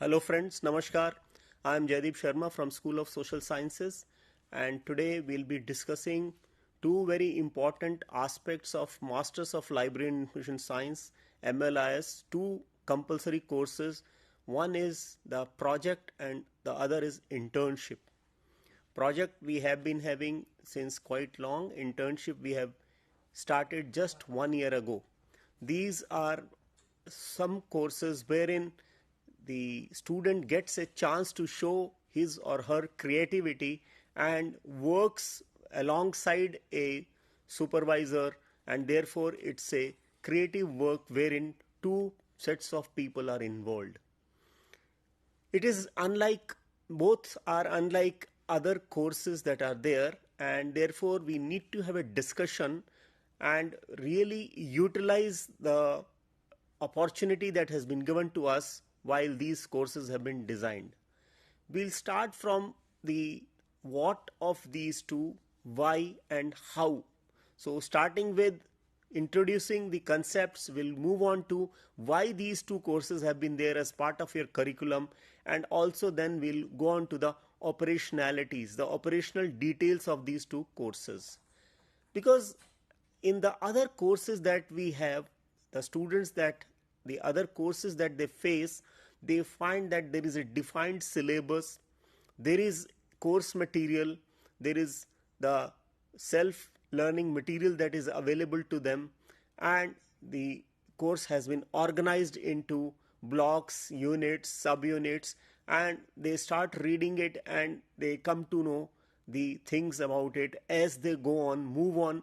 Hello friends, Namaskar. I am Jaideep Sharma from School of Social Sciences, and today we'll be discussing two very important aspects of Masters of Library and Information Science MLIS, two compulsory courses. One is the project and the other is internship. Project we have been having since quite long. Internship we have started just 1 year ago. These are some courses wherein the student gets a chance to show his or her creativity and works alongside a supervisor, and therefore it's a creative work wherein two sets of people are involved. It is unlike, both are unlike other courses that are there, and therefore we need to have a discussion and really utilize the opportunity that has been given to us while these courses have been designed. We'll start from the what of these two, why and how. So starting with introducing the concepts, we'll move on to why these two courses have been there as part of your curriculum, and also then we'll go on to the operationalities, the operational details of these two courses. Because in the other courses that we have, the students that the other courses that they face, they find that there is a defined syllabus, there is course material, there is the self-learning material that is available to them, and the course has been organized into blocks, units, subunits, and they start reading it and they come to know the things about it as they go on, move on,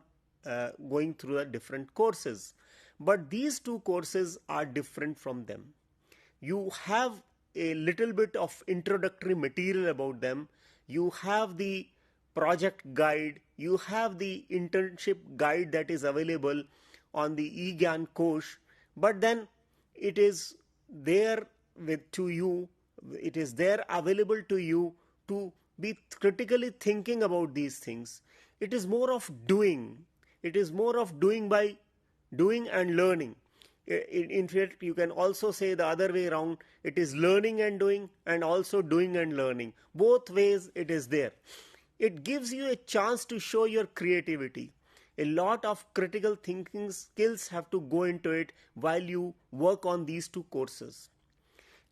going through the different courses. But these two courses are different from them. You have a little bit of introductory material about them. You have the project guide. You have the internship guide that is available on the Gyan course. But then it is there to you. It is there available to you to be critically thinking about these things. It is more of doing. It is more of doing by doing and learning. In fact, you can also say the other way around. It is learning and doing, and also doing and learning. Both ways it is there. It gives you a chance to show your creativity. A lot of critical thinking skills have to go into it while you work on these two courses.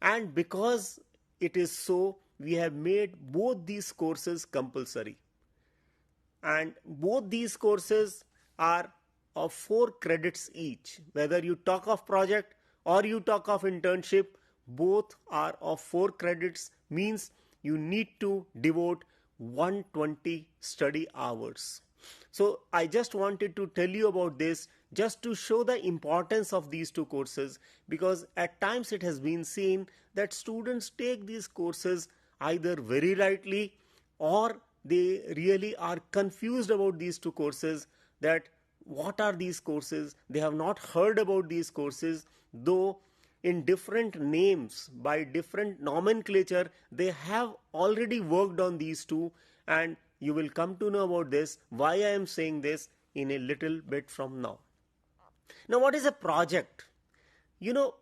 And because it is so, we have made both these courses compulsory. And both these courses are of 4 credits each. Whether you talk of project or you talk of internship, both are of 4 credits, means you need to devote 120 study hours. So I just wanted to tell you about this just to show the importance of these two courses, because at times it has been seen that students take these courses either very lightly or they really are confused about these two courses, that what are these courses? They have not heard about these courses, though in different names, by different nomenclature, they have already worked on these two, and you will come to know about this, why I am saying this in a little bit from now. Now, what is a project? You know,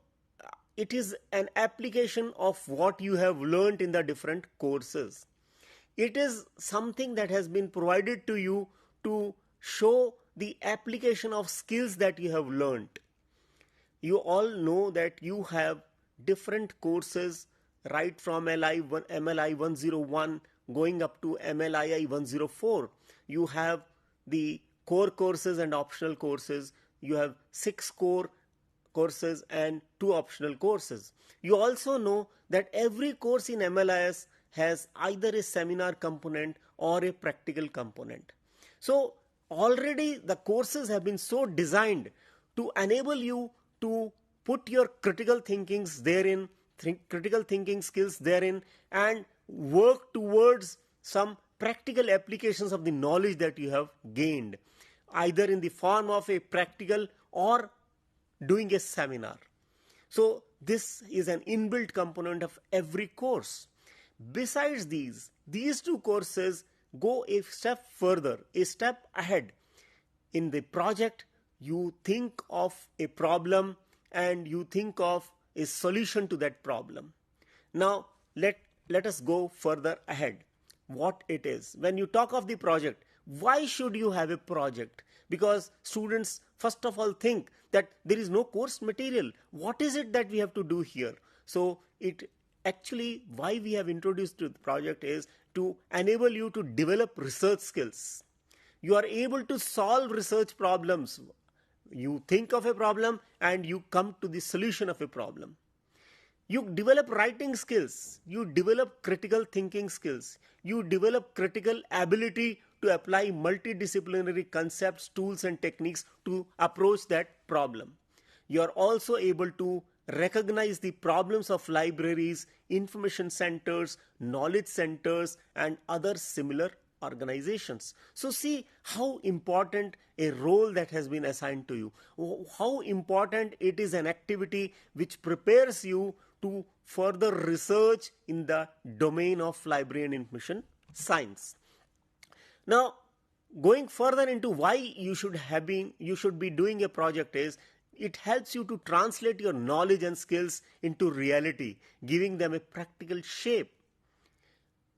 it is an application of what you have learned in the different courses. It is something that has been provided to you to show the application of skills that you have learned. You all know that you have different courses right from MLI 101 going up to MLII 104. You have the core courses and optional courses. You have 6 core courses and 2 optional courses. You also know that every course in MLIS has either a seminar component or a practical component. So already the courses have been so designed to enable you to put your critical thinkings therein, critical thinking skills therein, and work towards some practical applications of the knowledge that you have gained, either in the form of a practical or doing a seminar. So this is an inbuilt component of every course. Besides these two courses go a step further, a step ahead. In the project, you think of a problem and you think of a solution to that problem. Now let us go further ahead. What it is. When you talk of the project, why should you have a project? Because students first of all think that there is no course material. What is it that we have to do here? So it actually, why we have introduced the project is to enable you to develop research skills. You are able to solve research problems. You think of a problem and you come to the solution of a problem. You develop writing skills, you develop critical thinking skills, you develop critical ability to apply multidisciplinary concepts, tools and techniques to approach that problem. You are also able to recognize the problems of libraries, information centers, knowledge centers and other similar organizations. So see how important a role that has been assigned to you, how important it is, an activity which prepares you to further research in the domain of library and information science. Now, going further into why you should be doing a project is, it helps you to translate your knowledge and skills into reality, giving them a practical shape.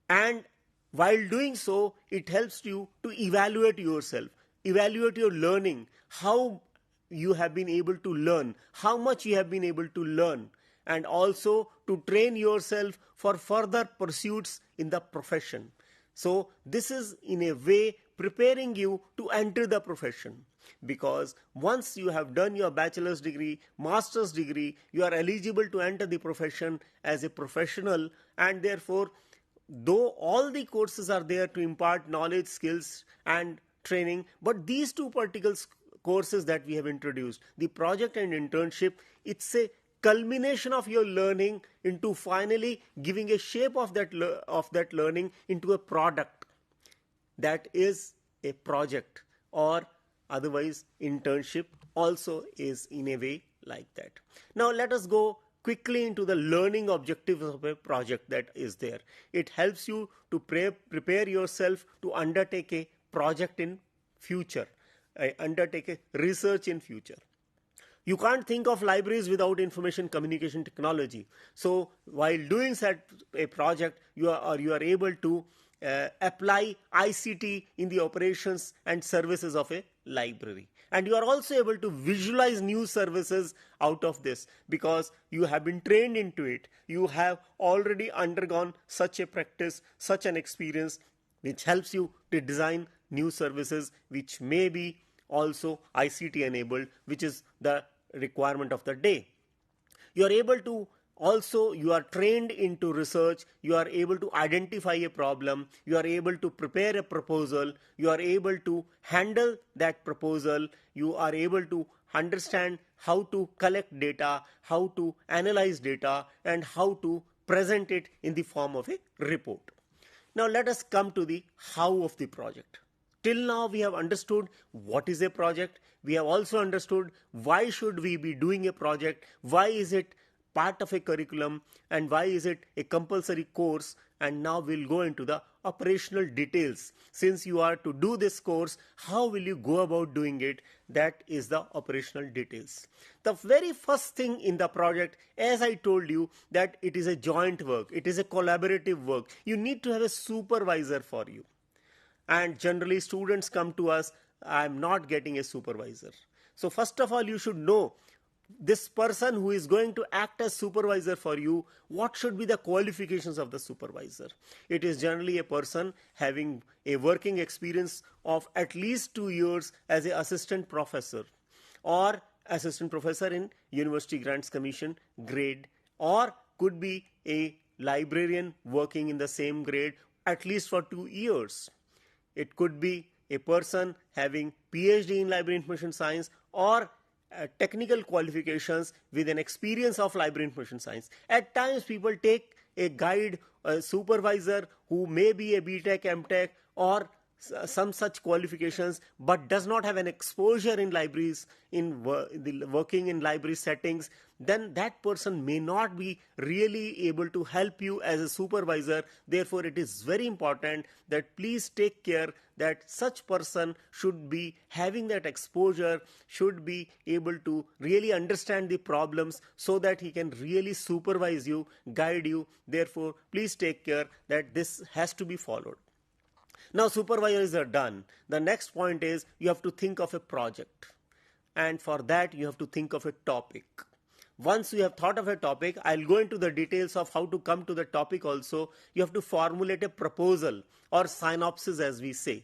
And while doing so, it helps you to evaluate yourself, evaluate your learning, how you have been able to learn, how much you have been able to learn, and also to train yourself for further pursuits in the profession. So this is in a way preparing you to enter the profession, because once you have done your bachelor's degree, master's degree, you are eligible to enter the profession as a professional, and therefore though all the courses are there to impart knowledge, skills and training, but these two particular courses that we have introduced, the project and internship, it's a culmination of your learning into finally giving a shape of that learning into a product that is a project, or otherwise internship also is in a way like that. Now let us go quickly into the learning objectives of a project that is there. It helps you to prepare yourself to undertake a project in future, undertake a research in future. You can't think of libraries without information communication technology. So while doing such a project, you are able to apply ICT in the operations and services of a library. And you are also able to visualize new services out of this, because you have been trained into it. You have already undergone such a practice, such an experience, which helps you to design new services which may be also ICT enabled, which is the requirement of the day. You are able to also, you are trained into research, you are able to identify a problem, you are able to prepare a proposal, you are able to handle that proposal, you are able to understand how to collect data, how to analyze data, and how to present it in the form of a report. Now let us come to the how of the project. Till now we have understood what is a project. We have also understood why should we be doing a project, why is it part of a curriculum, and why is it a compulsory course. And now we'll go into the operational details. Since you are to do this course, how will you go about doing it? That is the operational details. The very first thing in the project, as I told you, that it is a joint work, it is a collaborative work. You need to have a supervisor for you. And generally students come to us, I am not getting a supervisor. So first of all, you should know this person who is going to act as supervisor for you, what should be the qualifications of the supervisor. It is generally a person having a working experience of at least 2 years as an assistant professor, or assistant professor in University Grants Commission grade, or could be a librarian working in the same grade at least for 2 years. It could be a person having PhD in library information science, or technical qualifications with an experience of library information science. At times people take a guide, a supervisor who may be a B.Tech, M.Tech, or some such qualifications but does not have an exposure in libraries, working in library settings, then that person may not be really able to help you as a supervisor. Therefore, it is very important that please take care that such person should be having that exposure, should be able to really understand the problems so that he can really supervise you, guide you. Therefore, please take care that this has to be followed. Now, supervisors are done. The next point is you have to think of a project, and for that you have to think of a topic. Once you have thought of a topic, I'll go into the details of how to come to the topic also. You have to formulate a proposal or synopsis, as we say.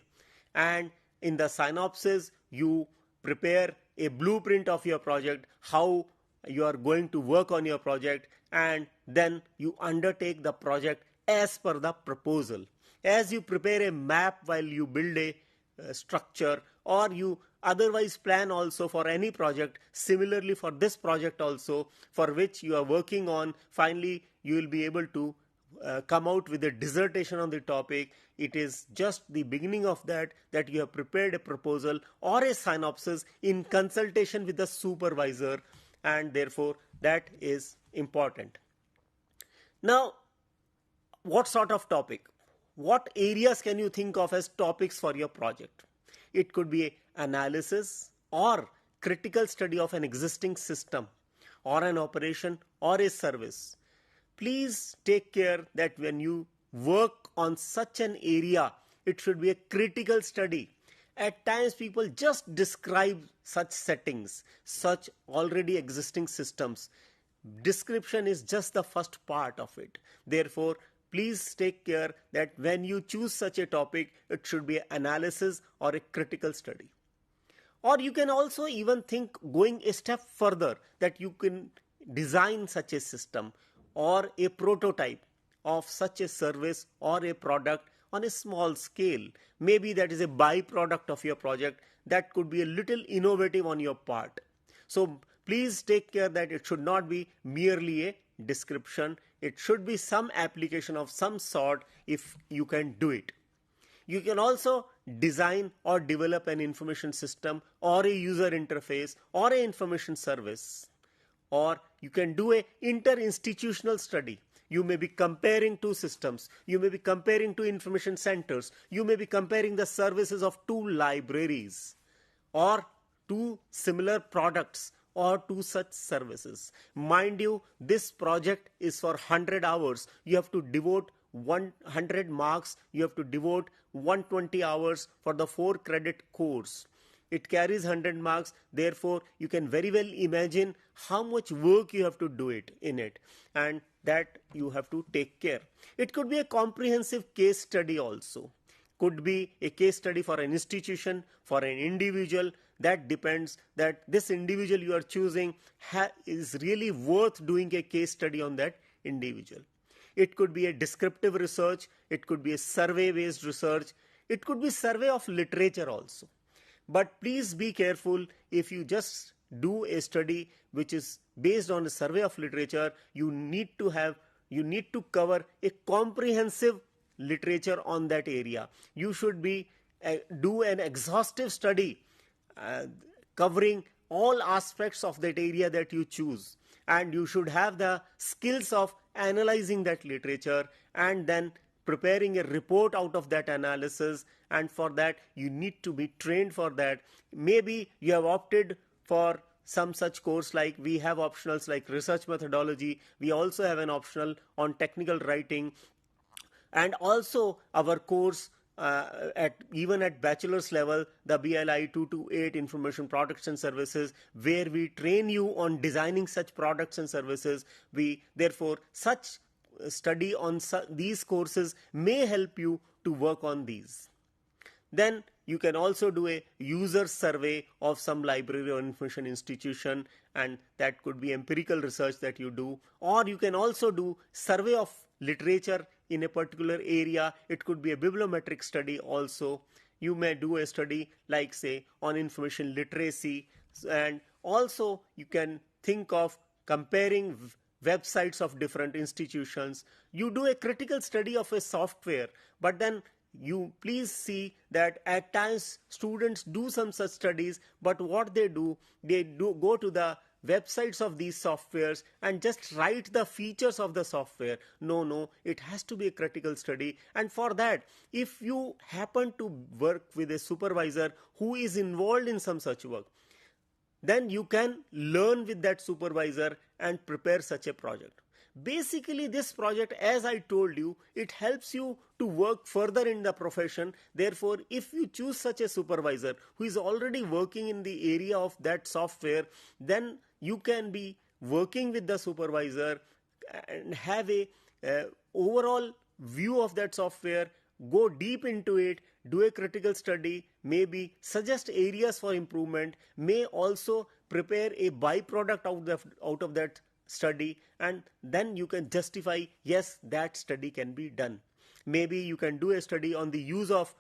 And in the synopsis, you prepare a blueprint of your project, how you are going to work on your project, and then you undertake the project as per the proposal. As you prepare a map while you build a structure, or you otherwise plan also for any project, similarly for this project also, for which you are working on, finally you will be able to come out with a dissertation on the topic. It is just the beginning of that you have prepared a proposal or a synopsis in consultation with the supervisor, and therefore that is important. Now, what sort of topic? What areas can you think of as topics for your project? It could be an analysis or critical study of an existing system or an operation or a service. Please take care that when you work on such an area, it should be a critical study. At times people just describe such settings, such already existing systems. Description is just the first part of it. Therefore, please take care that when you choose such a topic, it should be an analysis or a critical study. Or you can also even think going a step further, that you can design such a system or a prototype of such a service or a product on a small scale. Maybe that is a byproduct of your project that could be a little innovative on your part. So please take care that it should not be merely a description. It should be some application of some sort if you can do it. You can also design or develop an information system or a user interface or an information service. Or you can do a inter-institutional study. You may be comparing two systems. You may be comparing two information centers. You may be comparing the services of two libraries or two similar products or two such services. Mind you, this project is for 100 hours. You have to devote 100 marks. You have to devote 120 hours for the 4-credit course. It carries 100 marks. Therefore, you can very well imagine how much work you have to do it in it, and that you have to take care. It could be a comprehensive case study also. Could be a case study for an institution, for an individual. That depends that this individual you are choosing is really worth doing a case study on that individual. It could be a descriptive research. It could be a survey-based research. It could be survey of literature also. But please be careful, if you just do a study which is based on a survey of literature, you need to cover a comprehensive literature on that area. You should do an exhaustive study covering all aspects of that area that you choose, and you should have the skills of analyzing that literature and then preparing a report out of that analysis. And for that you need to be trained for that. Maybe you have opted for some such course, like we have optionals like research methodology. We also have an optional on technical writing, and also our course even at bachelor's level, the BLI 228 information products and services, where we train you on designing such products and services. Therefore, such study on these courses may help you to work on these. Then you can also do a user survey of some library or information institution, and that could be empirical research that you do. Or you can also do survey of literature in a particular area. It could be a bibliometric study also. You may do a study like, say, on information literacy, and also you can think of comparing websites of different institutions. You do a critical study of a software, but then you please see that at times students do some such studies, but what they do go to the websites of these softwares and just write the features of the software. No, it has to be a critical study. And for that, if you happen to work with a supervisor who is involved in some such work, then you can learn with that supervisor and prepare such a project. Basically, this project, as I told you, it helps you to work further in the profession. Therefore, if you choose such a supervisor who is already working in the area of that software, then you can be working with the supervisor and have a overall view of that software, go deep into it, do a critical study, maybe suggest areas for improvement, may also prepare a byproduct out of that study, and then you can justify, yes, that study can be done. Maybe you can do a study on the use of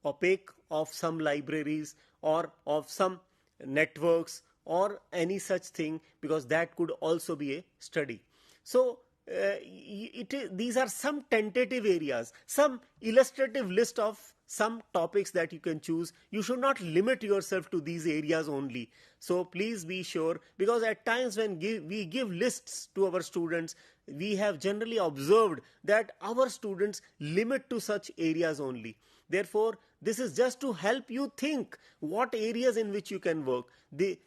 opaque of some libraries or of some networks or any such thing, because that could also be a study. So these are some tentative areas, some illustrative list of some topics that you can choose. You should not limit yourself to these areas only. So please be sure, because at times when we give lists to our students, we have generally observed that our students limit to such areas only. Therefore, this is just to help you think what areas in which you can work.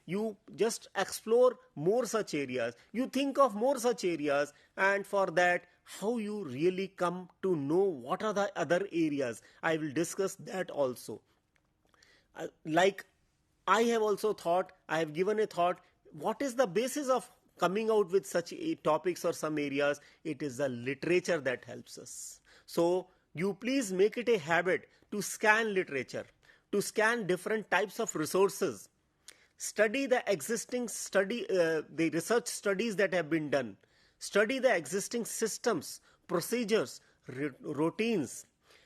You just explore more such areas. You think of more such areas, and for that, how you really come to know what are the other areas. I will discuss that also. Like I have also thought, I have given a thought, what is the basis of coming out with such topics or some areas? It is the literature that helps us. So you please make it a habit to scan literature, to scan different types of resources, study the existing the research studies that have been done, study the existing systems, procedures, routines,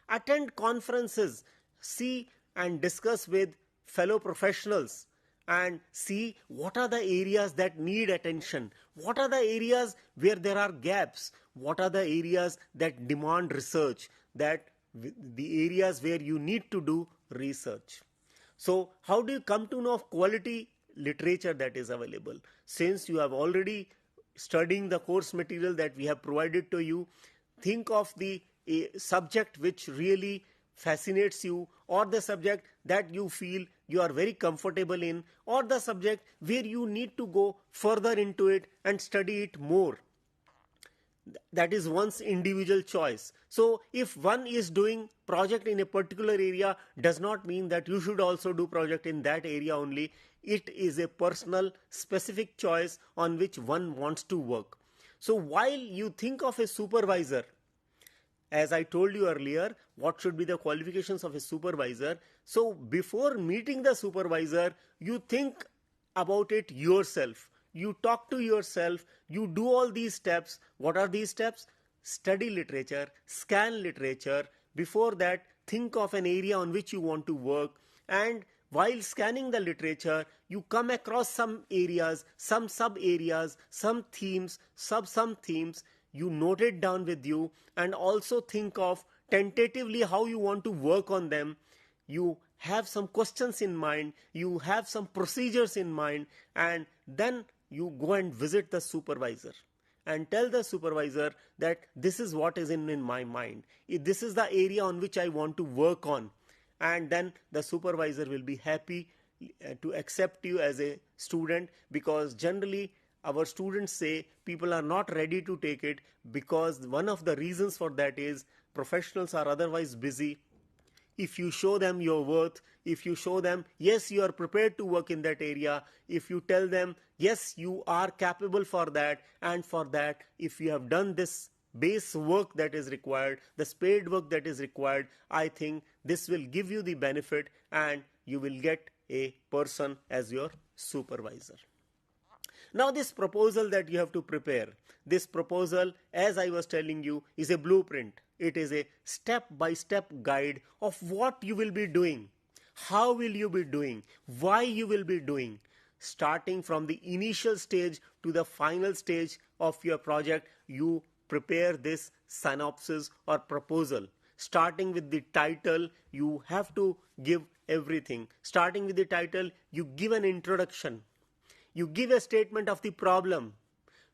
attend conferences, see and discuss with fellow professionals, and see what are the areas that need attention, what are the areas where there are gaps, what are the areas that demand research, the areas where you need to do research. So how do you come to know of quality literature that is available? Since you have already studying the course material that we have provided to you, think of the subject which really fascinates you, or the subject that you feel you are very comfortable in, or the subject where you need to go further into it and study it more. That is one's individual choice. So if one is doing project in a particular area, does not mean that you should also do project in that area only. It is a personal specific choice on which one wants to work. So while you think of a supervisor, as I told you earlier, what should be the qualifications of a supervisor? So before meeting the supervisor, you think about it yourself. You talk to yourself, you do all these steps. What are these steps? Study literature, scan literature. Before that, think of an area on which you want to work. And while scanning the literature, you come across some areas, some sub-areas, some themes, sub-themes. You note it down with you, and also think of tentatively how you want to work on them. You have some questions in mind, you have some procedures in mind, and then you go and visit the supervisor and tell the supervisor that this is what is in my mind. This is the area on which I want to work on. And then the supervisor will be happy to accept you as a student, because generally our students say people are not ready to take it, because one of the reasons for that is professionals are otherwise busy. If you show them your worth, if you show them, yes, you are prepared to work in that area, if you tell them, yes, you are capable for that, and for that, if you have done this base work that is required, the spade work that is required, I think this will give you the benefit and you will get a person as your supervisor. Now this proposal that you have to prepare, this proposal, as I was telling you, is a blueprint. It is a step-by-step guide of what you will be doing, how will you be doing, why you will be doing, starting from the initial stage to the final stage of your project. You prepare this synopsis or proposal. starting with the title, you have to give everything. Starting with the title, you give an introduction. You give a statement of the problem.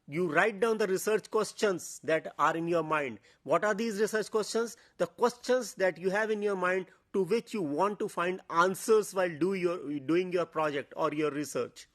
You write down the research questions that are in your mind. What are these research questions? The questions that you have in your mind to which you want to find answers while doing your project or your research.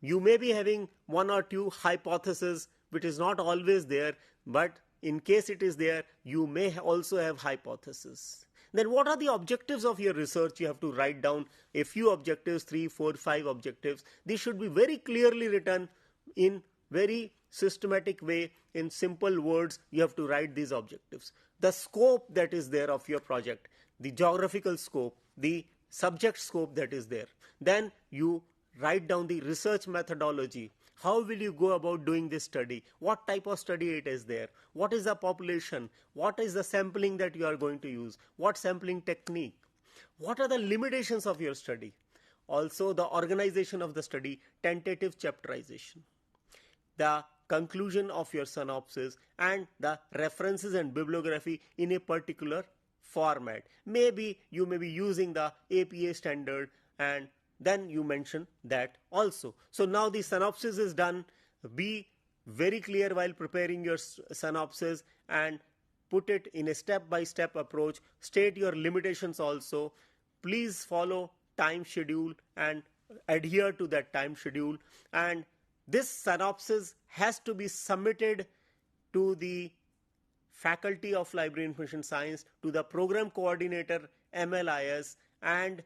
You may be having one or two hypotheses which is not always there, but in case it is there, you may also have hypotheses. Then what are the objectives of your research? You have to write down a few objectives, 3, 4, 5 objectives. These should be very clearly written in very systematic way, in simple words. You have to write these objectives. The scope that is there of your project, the geographical scope, the subject scope that is there. Then you write down the research methodology. How will you go about doing this study? What type of study it is there? What is the population? What is the sampling that you are going to use? What sampling technique? What are the limitations of your study? Also the organization of the study, tentative chapterization, the conclusion of your synopsis, and the references and bibliography in a particular format. Maybe you may be using the APA standard, and then you mention that also. So now the synopsis is done. Be very clear while preparing your synopsis and put it in a step-by-step approach. State your limitations also. Please follow time schedule and adhere to that time schedule. And this synopsis has to be submitted to the Faculty of Library Information Science, to the Program Coordinator MLIS, and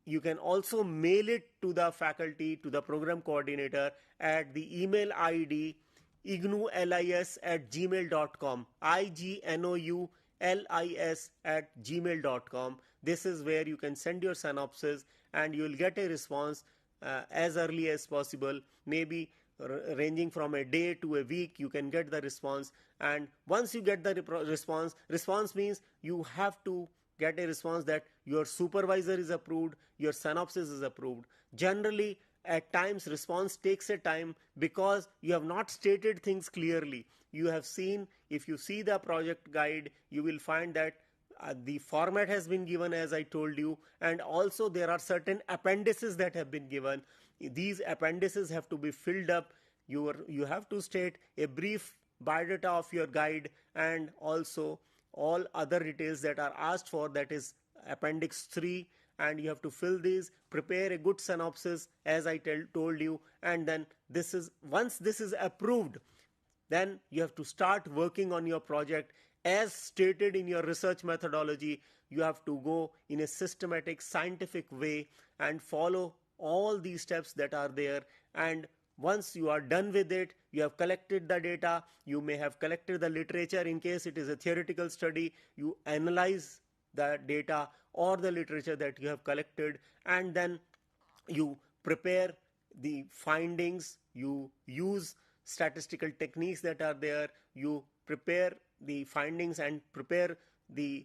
you can also mail it to the faculty, to the Program Coordinator at the email ID ignoulis@gmail.com, ignoulis@gmail.com. This is where you can send your synopsis and you will get a response as early as possible, maybe ranging from a day to a week. You can get the response, and once you get the response means you have to get a response that your supervisor is approved, your synopsis is approved. Generally, at times response takes a time because you have not stated things clearly. You have seen, if you see the project guide, you will find that the format has been given as I told you, and also there are certain appendices that have been given. These appendices have to be filled up. You have to state a brief biodata of your guide and also all other details that are asked for, that is appendix 3, and you have to fill these, prepare a good synopsis as I told you, and then once this is approved, then you have to start working on your project as stated in your research methodology. You have to go in a systematic scientific way and follow all these steps that are there, and once you are done with it, you have collected the data, you may have collected the literature in case it is a theoretical study, you analyze the data or the literature that you have collected, and then you prepare the findings, you use statistical techniques that are there, you prepare the findings and prepare the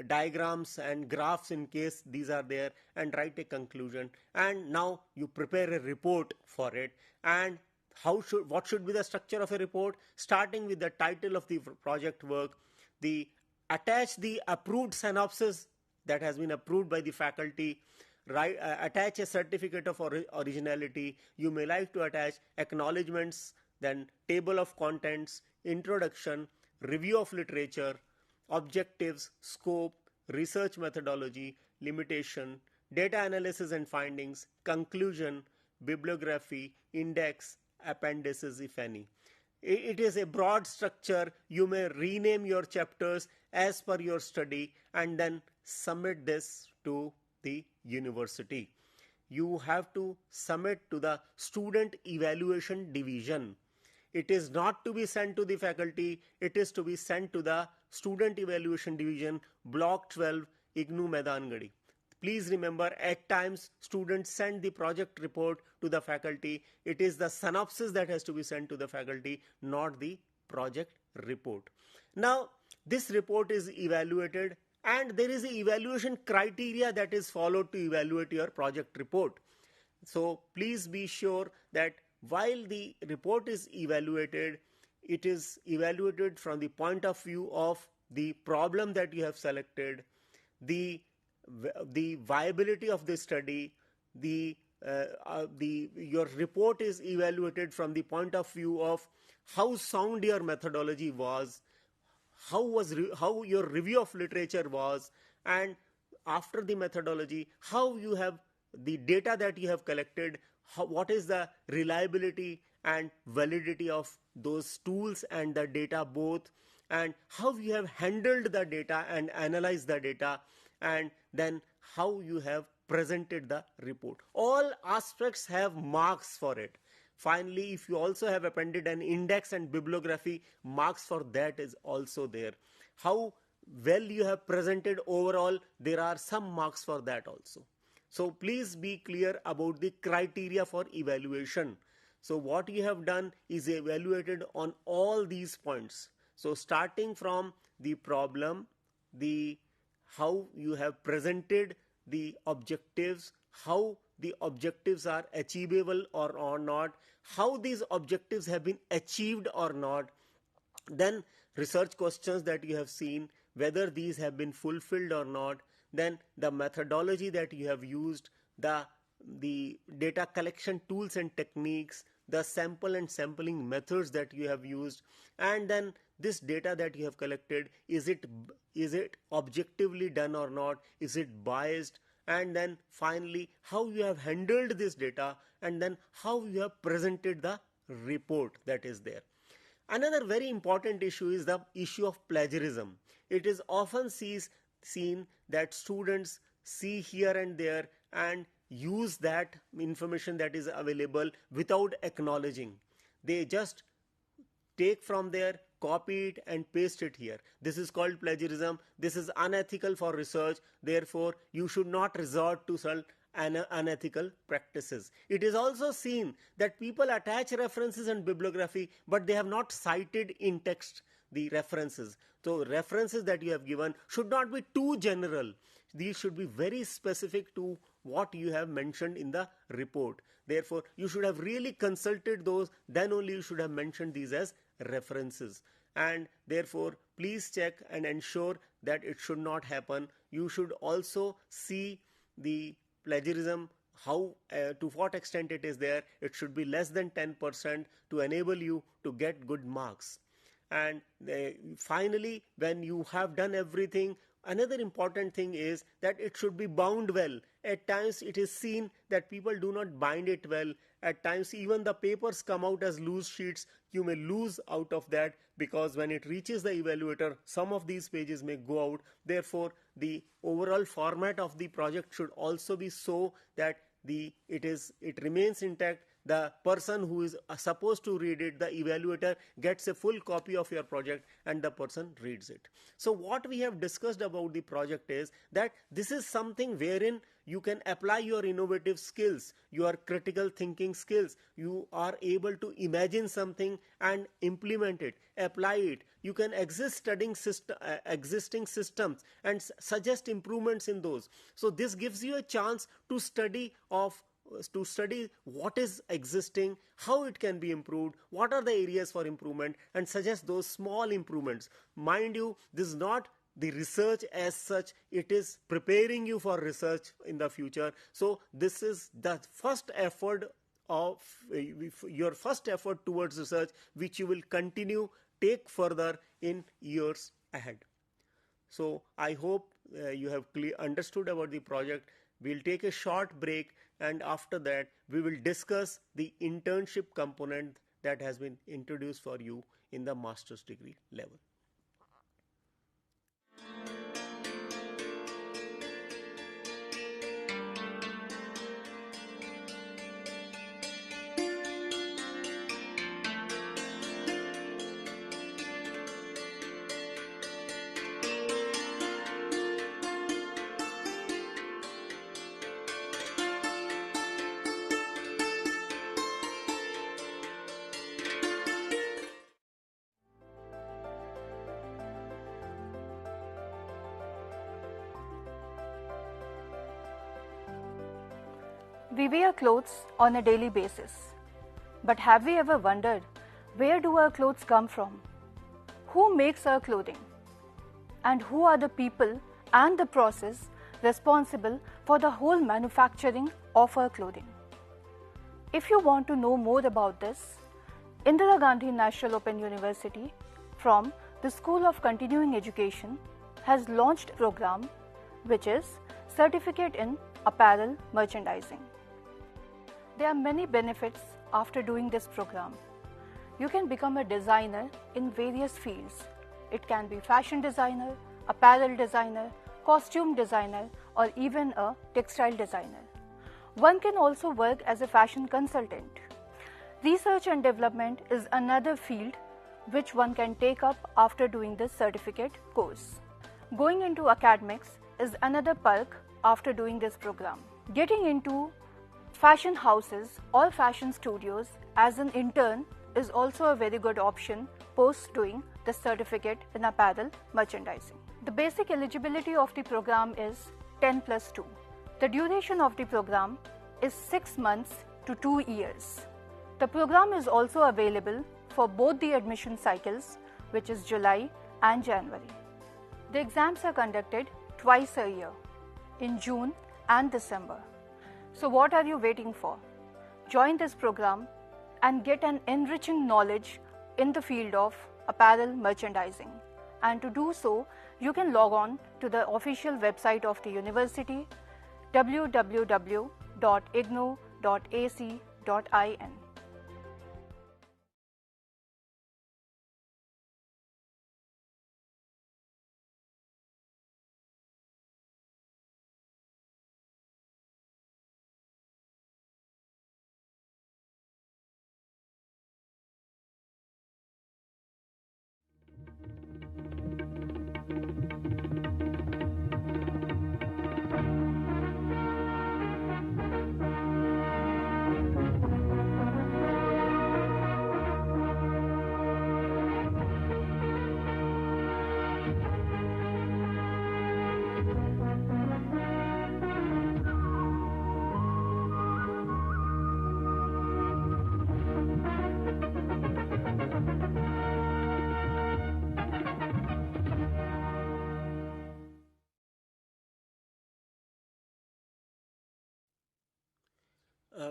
diagrams and graphs in case these are there, and write a conclusion, and now you prepare a report for it. And what should be the structure of a report? Starting with the title of the project work, attach the approved synopsis that has been approved by the faculty, attach a certificate of originality. You may like to attach acknowledgements, then table of contents, introduction, review of literature, objectives, scope, research methodology, limitation, data analysis and findings, conclusion, bibliography, index, appendices if any. It is a broad structure. You may rename your chapters as per your study and then submit this to the university. You have to submit to the student evaluation division. It is not to be sent to the faculty, it is to be sent to the student evaluation division, block 12, Ignou Maidangadi. Please remember, at times students send the project report to the faculty. It is the synopsis that has to be sent to the faculty, not the project report. Now this report is evaluated and there is an evaluation criteria that is followed to evaluate your project report. So please be sure that while the report is evaluated, it is evaluated from the point of view of the problem that you have selected, the viability of the study, your report is evaluated from the point of view of how sound your methodology was, how your review of literature was, and after the methodology, how you have the data that you have collected, what is the reliability and validity of those tools and the data both, and how you have handled the data and analyzed the data, and then how you have presented the report. All aspects have marks for it. Finally, if you also have appended an index and bibliography, marks for that is also there. How well you have presented overall, there are some marks for that also. So please be clear about the criteria for evaluation. So what you have done is evaluated on all these points. So starting from the problem, how you have presented the objectives, how the objectives are achievable or not, how these objectives have been achieved or not, then research questions that you have seen, whether these have been fulfilled or not, then the methodology that you have used, the data collection tools and techniques, the sample and sampling methods that you have used, and then this data that you have collected, is it objectively done or not, is it biased, and then finally how you have handled this data, and then how you have presented the report that is there. Another very important issue is the issue of plagiarism. It is often seen that students see here and there and use that information that is available without acknowledging. They just take from there, copy it and paste it here. This is called plagiarism. This is unethical for research. Therefore, you should not resort to such unethical practices. It is also seen that people attach references and bibliography, but they have not cited in text the references. So references that you have given should not be too general. These should be very specific to what you have mentioned in the report. Therefore, you should have really consulted those, then only you should have mentioned these as references. And therefore, please check and ensure that it should not happen. You should also see the plagiarism, how to what extent it is there. It should be less than 10% to enable you to get good marks. And finally, when you have done everything, another important thing is that it should be bound well. At times it is seen that people do not bind it well. At times even the papers come out as loose sheets. You may lose out of that because when it reaches the evaluator, some of these pages may go out. Therefore, the overall format of the project should also be so that it remains intact. The person who is supposed to read it, the evaluator, gets a full copy of your project and the person reads it. So what we have discussed about the project is that this is something wherein you can apply your innovative skills, your critical thinking skills. You are able to imagine something and implement it, apply it. You can existing systems and suggest improvements in those. So this gives you a chance to study what is existing, how it can be improved, what are the areas for improvement, and suggest those small improvements. Mind you, this is not the research as such, it is preparing you for research in the future. So this is the first effort of your first effort towards research, which you will continue, take further in years ahead. So I hope you have understood about the project. We'll take a short break, and after that we will discuss the internship component that has been introduced for you in the master's degree level. We wear clothes on a daily basis. But have we ever wondered, where do our clothes come from? Who makes our clothing? and who are the people and the process responsible for the whole manufacturing of our clothing. If you want to know more about this, Indira Gandhi National Open University from the School of Continuing Education has launched a program which is Certificate in Apparel Merchandising. There are many benefits after doing this program. You can become a designer in various fields. It can be fashion designer, apparel designer, costume designer, or even a textile designer. One can also work as a fashion consultant. Research and development is another field which one can take up after doing this certificate course. Going into academics is another perk after doing this program. Getting into fashion houses or fashion studios as an intern is also a very good option post doing the certificate in apparel merchandising. The basic eligibility of the program is 10+2. The duration of the program is 6 months to 2 years. The program is also available for both the admission cycles, which is July and January. The exams are conducted twice a year, in June and December. So what are you waiting for? Join this program and get an enriching knowledge in the field of apparel merchandising. And to do so, you can log on to the official website of the university, www.ignou.ac.in.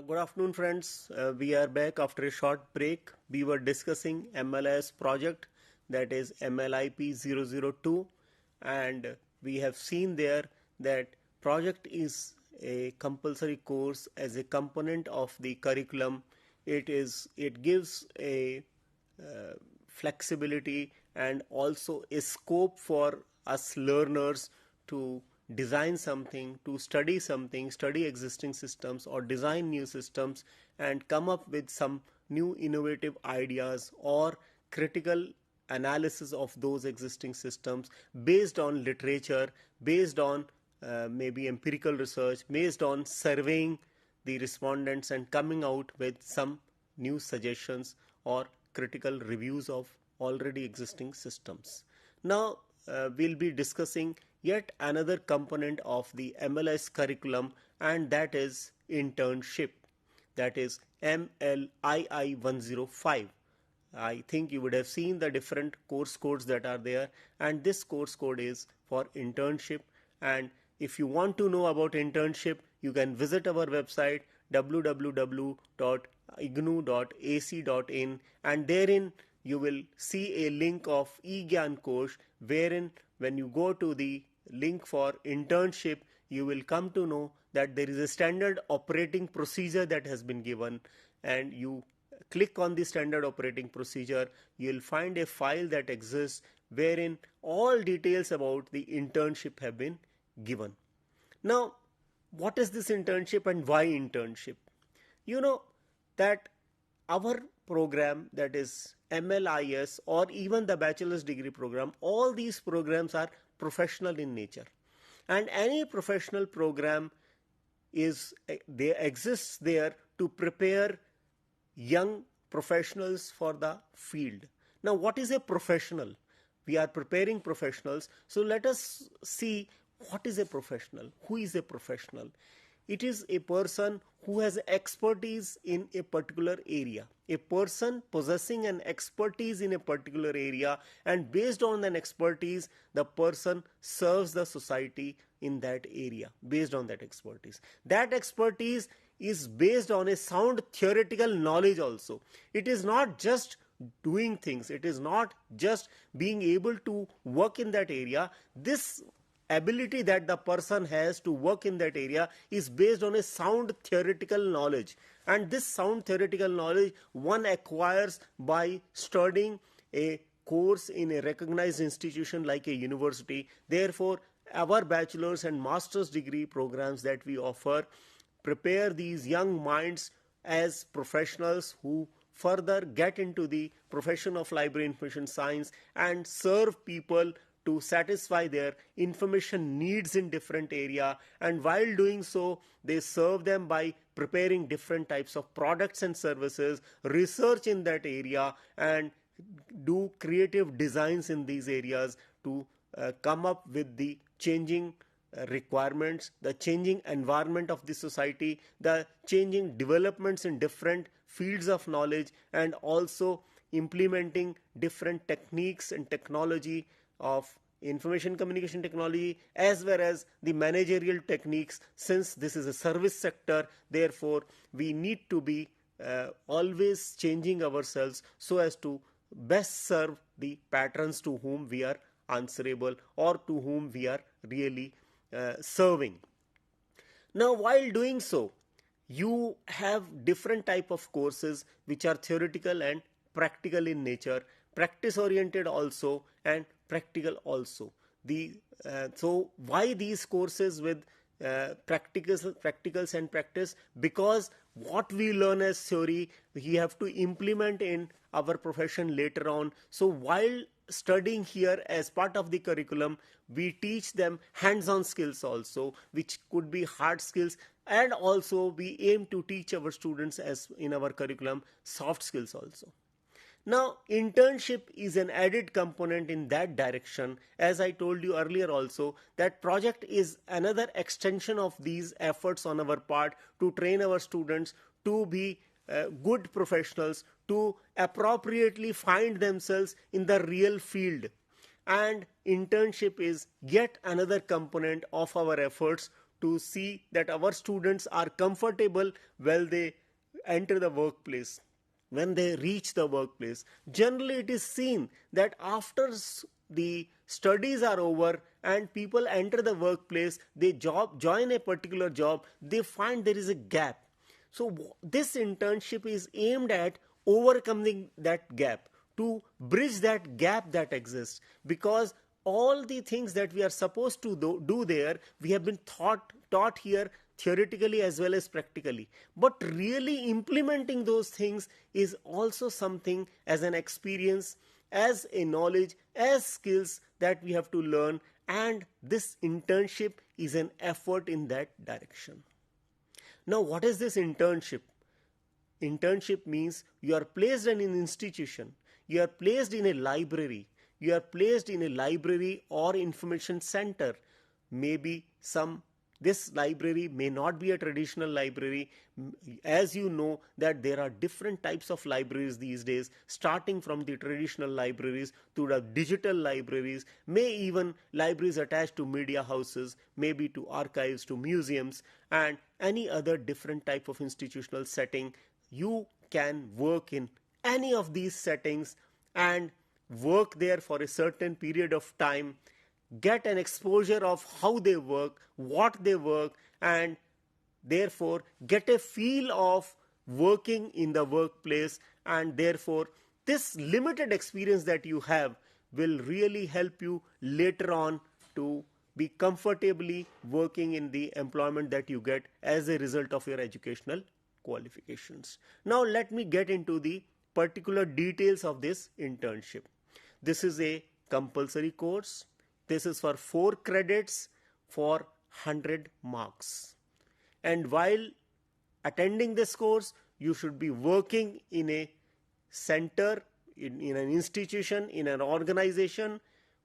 Good afternoon, friends. We are back after a short break. We were discussing MLIS project, that is MLIP 002, and we have seen there that project is a compulsory course as a component of the curriculum. It gives a flexibility and also a scope for us learners to design something, to study something, study existing systems or design new systems and come up with some new innovative ideas or critical analysis of those existing systems based on literature, based on maybe empirical research, based on surveying the respondents and coming out with some new suggestions or critical reviews of already existing systems. Now we'll be discussing yet another component of the MLIS curriculum, and that is internship, that is MLII 105. I think you would have seen the different course codes that are there, and this course code is for internship. And if you want to know about internship, you can visit our website www.ignou.ac.in, and therein you will see a link of eGyan course, wherein when you go to the link for internship, you will come to know that there is a standard operating procedure that has been given, and you click on the standard operating procedure, you will find a file that exists wherein all details about the internship have been given. Now, what is this internship and why internship? You know that our program, that is MLIS or even the bachelor's degree program, all these programs are professional in nature, and any professional program exists there to prepare young professionals for the field. Now, what is a professional? We are preparing professionals, so let us see what is a professional. Who is a professional? it is a person who has expertise in a particular area. A person possessing an expertise in a particular area, and based on that expertise, the person serves the society in that area based on that expertise. That expertise is based on a sound theoretical knowledge also. It is not just doing things, it is not just being able to work in that area. This ability that the person has to work in that area is based on a sound theoretical knowledge, and this sound theoretical knowledge one acquires by studying a course in a recognized institution like a university. Therefore, our bachelor's and master's degree programs that we offer prepare these young minds as professionals who further get into the profession of library information science and serve people to satisfy their information needs in different area, and while doing so they serve them by preparing different types of products and services, research in that area, and do creative designs in these areas to come up with the changing requirements, the changing environment of the society, the changing developments in different fields of knowledge, and also implementing different techniques and technology of information communication technology as well as the managerial techniques. Since this is a service sector, therefore we need to be always changing ourselves so as to best serve the patrons to whom we are answerable or to whom we are really serving. Now, while doing so, you have different type of courses which are theoretical and practical in nature, practice oriented also and practical also. So why these courses with practicals and practice? Because what we learn as theory we have to implement in our profession later on. So while studying here as part of the curriculum, we teach them hands-on skills also, which could be hard skills, and also we aim to teach our students, as in our curriculum, soft skills also. Now, internship is an added component in that direction. As I told you earlier also, that project is another extension of these efforts on our part to train our students to be good professionals, to appropriately find themselves in the real field. And internship is yet another component of our efforts to see that our students are comfortable while they enter the workplace. When they reach the workplace, generally it is seen that after the studies are over and people enter the workplace, they join a particular job, they find there is a gap. So this internship is aimed at overcoming that gap, to bridge that gap that exists, because all the things that we are supposed to do there, we have been taught here theoretically as well as practically, but really implementing those things is also something as an experience, as a knowledge, as skills that we have to learn, and this internship is an effort in that direction. Now, what is this internship? Internship means you are placed in an institution, you are placed in a library, you are placed in a library or information center. Maybe this library may not be a traditional library. As you know that there are different types of libraries these days, starting from the traditional libraries to the digital libraries, may even libraries attached to media houses, maybe to archives, to museums, and any other different type of institutional setting. You can work in any of these settings and work there for a certain period of time, get an exposure of how they work, what they work, and therefore get a feel of working in the workplace. And therefore this limited experience that you have will really help you later on to be comfortably working in the employment that you get as a result of your educational qualifications. Now let me get into the particular details of this internship. This is a compulsory course. This is for 4 credits for 100 marks. And while attending this course, you should be working in a center, in an institution, in an organization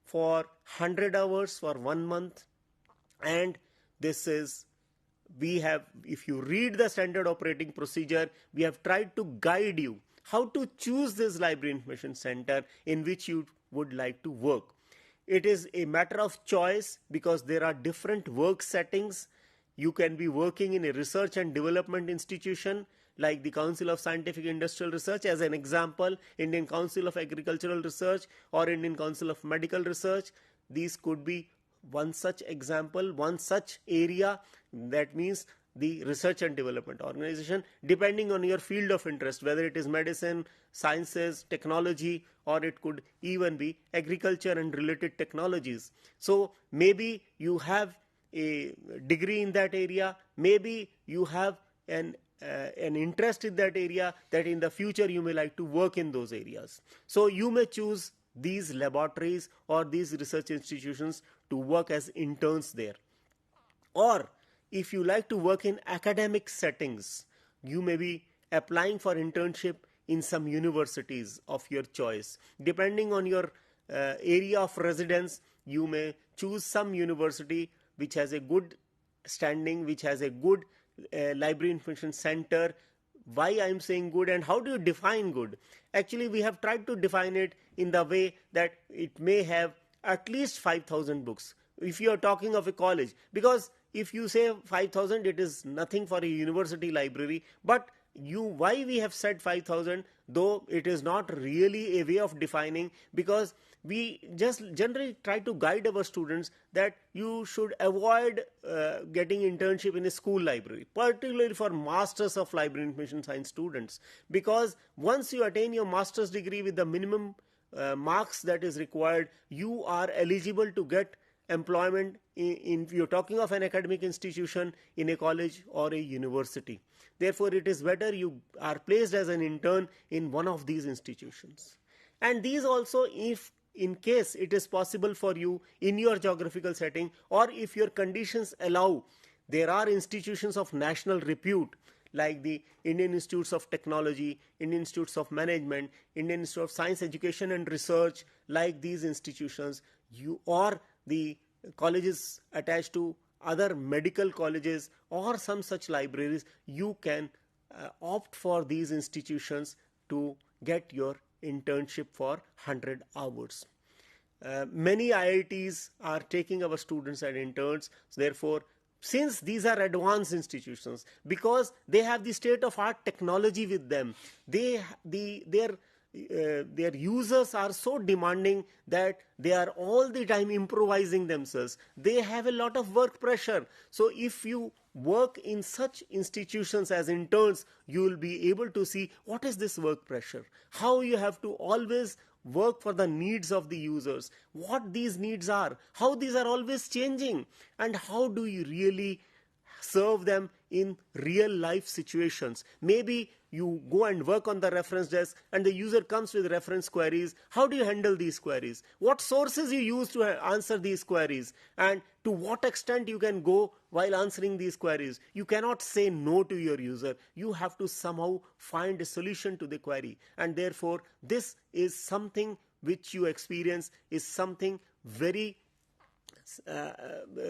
for 100 hours for 1 month. And this is if you read the standard operating procedure, we have tried to guide you how to choose this library information center in which you would like to work. It is a matter of choice because there are different work settings. You can be working in a research and development institution like the Council of Scientific Industrial Research, as an example, Indian Council of Agricultural Research, or Indian Council of Medical Research. These could be one such example, one such area. That means the research and development organization, depending on your field of interest, whether it is medicine, sciences, technology, or it could even be agriculture and related technologies. So maybe you have a degree in that area, maybe you have an interest in that area, that in the future you may like to work in those areas. So you may choose these laboratories or these research institutions to work as interns there. Or if you like to work in academic settings, you may be applying for internship in some universities of your choice. Depending on your area of residence, you may choose some university which has a good standing, which has a good library information center. Why I am saying good, and how do you define good? Actually, we have tried to define it in the way that it may have at least 5,000 books if you are talking of a college, because if you say 5,000, it is nothing for a university library. But why we have said 5,000, though it is not really a way of defining, because we just generally try to guide our students that you should avoid getting internship in a school library, particularly for Masters of Library Information Science students, because once you attain your master's degree with the minimum marks that is required, you are eligible to get employment in you're talking of an academic institution, in a college or a university. Therefore, it is better you are placed as an intern in one of these institutions. And these also, if in case it is possible for you in your geographical setting, or if your conditions allow, there are institutions of national repute like the Indian Institutes of Technology, Indian Institutes of Management, Indian Institute of Science Education and Research, like these institutions, or the colleges attached to other medical colleges or some such libraries, you can opt for these institutions to get your internship for 100 hours. Many IITs are taking our students as interns. Therefore, since these are advanced institutions, because they have the state-of-art technology with them, their users are so demanding that they are all the time improvising themselves. They have a lot of work pressure. So if you work in such institutions as interns, you will be able to see what is this work pressure, how you have to always work for the needs of the users, what these needs are, how these are always changing, and how do you really serve them in real life situations. Maybe you go and work on the reference desk and the user comes with reference queries. How do you handle these queries? What sources you use to answer these queries, and to what extent you can go while answering these queries? You cannot say no to your user. You have to somehow find a solution to the query, and therefore this is something which you experience, is something very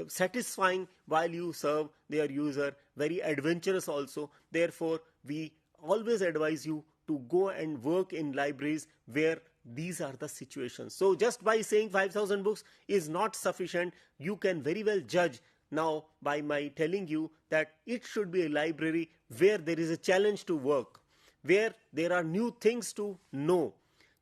satisfying while you serve their user, very adventurous also. Therefore, we always advise you to go and work in libraries where these are the situations. So just by saying 5,000 books is not sufficient. You can very well judge now by my telling you that it should be a library where there is a challenge to work, where there are new things to know.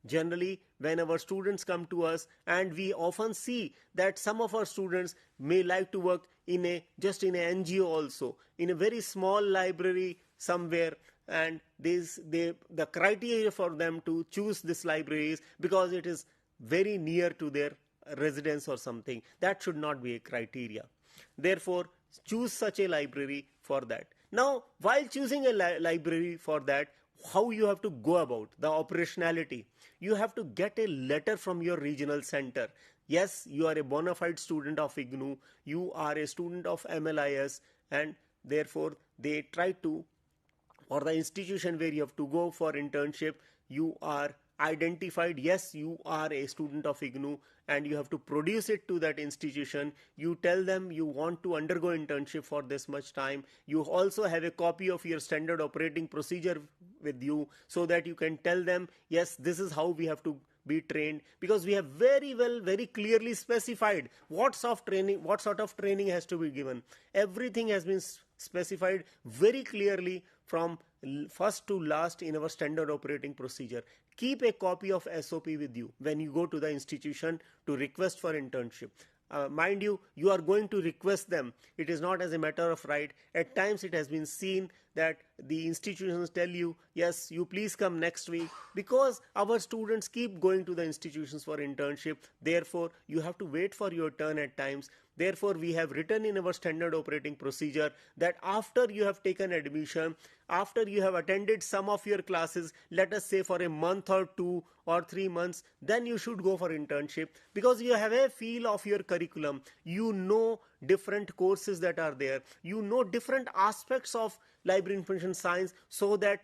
Generally, when our students come to us, and we often see that some of our students may like to work in an NGO also, in a very small library somewhere, and the criteria for them to choose this library is because it is very near to their residence or something. That should not be a criteria. Therefore, choose such a library for that. Now, while choosing a library for that, how you have to go about the operationality? You have to get a letter from your regional center. Yes, you are a bona fide student of Ignou, you are a student of MLIS, and therefore they try to, or the institution where you have to go for internship, you are identified, yes, you are a student of Ignou and you have to produce it to that institution. You tell them you want to undergo internship for this much time. You also have a copy of your standard operating procedure with you, so that you can tell them, yes, this is how we have to be trained, because we have very clearly specified what sort of training has to be given. Everything has been specified very clearly from first to last in our standard operating procedure. Keep a copy of SOP with you when you go to the institution to request for internship. Mind you, you are going to request them. It is not as a matter of right. At times it has been seen that the institutions tell you, yes, you please come next week, because our students keep going to the institutions for internship. Therefore, you have to wait for your turn at times. Therefore, we have written in our standard operating procedure that after you have taken admission, after you have attended some of your classes, let us say for a month or 2 or 3 months, then you should go for internship, because you have a feel of your curriculum. You know different courses that are there. You know different aspects of library information science, so that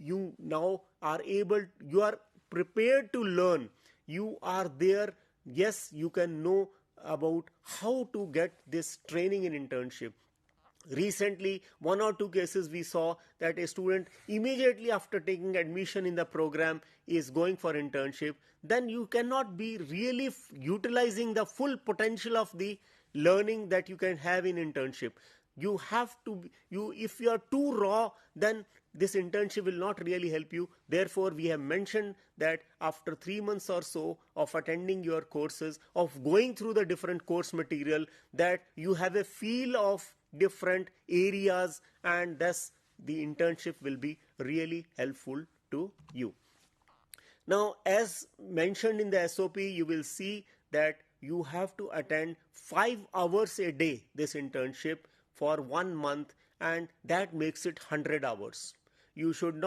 you now are you are prepared to learn. You are there. Yes, you can know about how to get this training in internship. Recently, 1 or 2 cases we saw that a student immediately after taking admission in the program is going for internship. Then you cannot be really utilizing the full potential of the learning that you can have in internship. You have to, if you are too raw, then this internship will not really help you. Therefore, we have mentioned that after 3 months or so of attending your courses, of going through the different course material, that you have a feel of different areas, and thus the internship will be really helpful to you. Now, as mentioned in the SOP, you will see that you have to attend 5 hours a day this internship for 1 month, and that makes it 100 hours. You should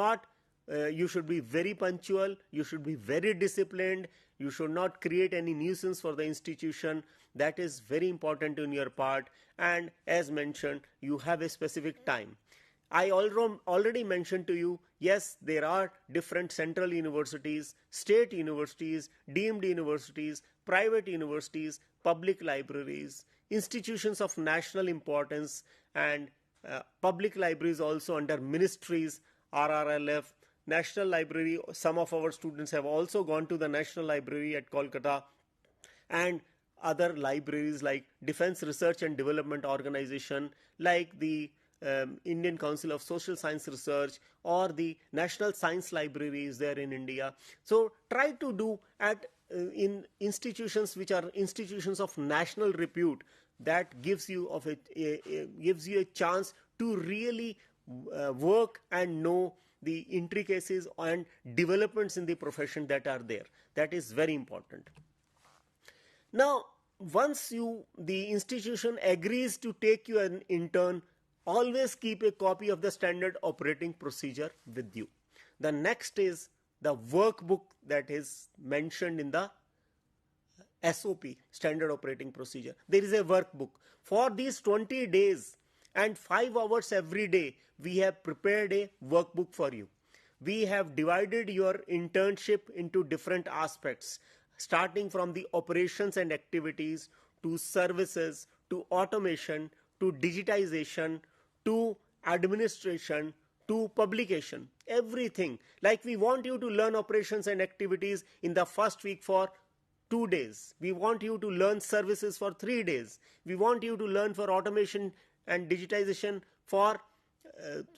be very punctual, you should be very disciplined, you should not create any nuisance for the institution. That is very important in your part, and as mentioned, you have a specific time. I already mentioned to you, yes, there are different central universities, state universities, deemed universities, private universities, public libraries, institutions of national importance, and public libraries also under ministries, RRLF, National Library. Some of our students have also gone to the National Library at Kolkata, and other libraries like Defense Research and Development Organization, like the Indian Council of Social Science Research, or the National Science Library is there in India. So try to do in institutions which are institutions of national repute. That gives you a chance to really work and know the intricacies and developments in the profession that are there. That is very important. Now, once the institution agrees to take you an intern, always keep a copy of the standard operating procedure with you. The next is the workbook that is mentioned in the SOP, standard operating procedure. There is a workbook. For these 20 days and 5 hours every day, we have prepared a workbook for you. We have divided your internship into different aspects, starting from the operations and activities, to services, to automation, to digitization, to administration, to publication. Everything. Like, we want you to learn operations and activities in the first week for 2 days. We want you to learn services for 3 days. We want you to learn for automation and digitization for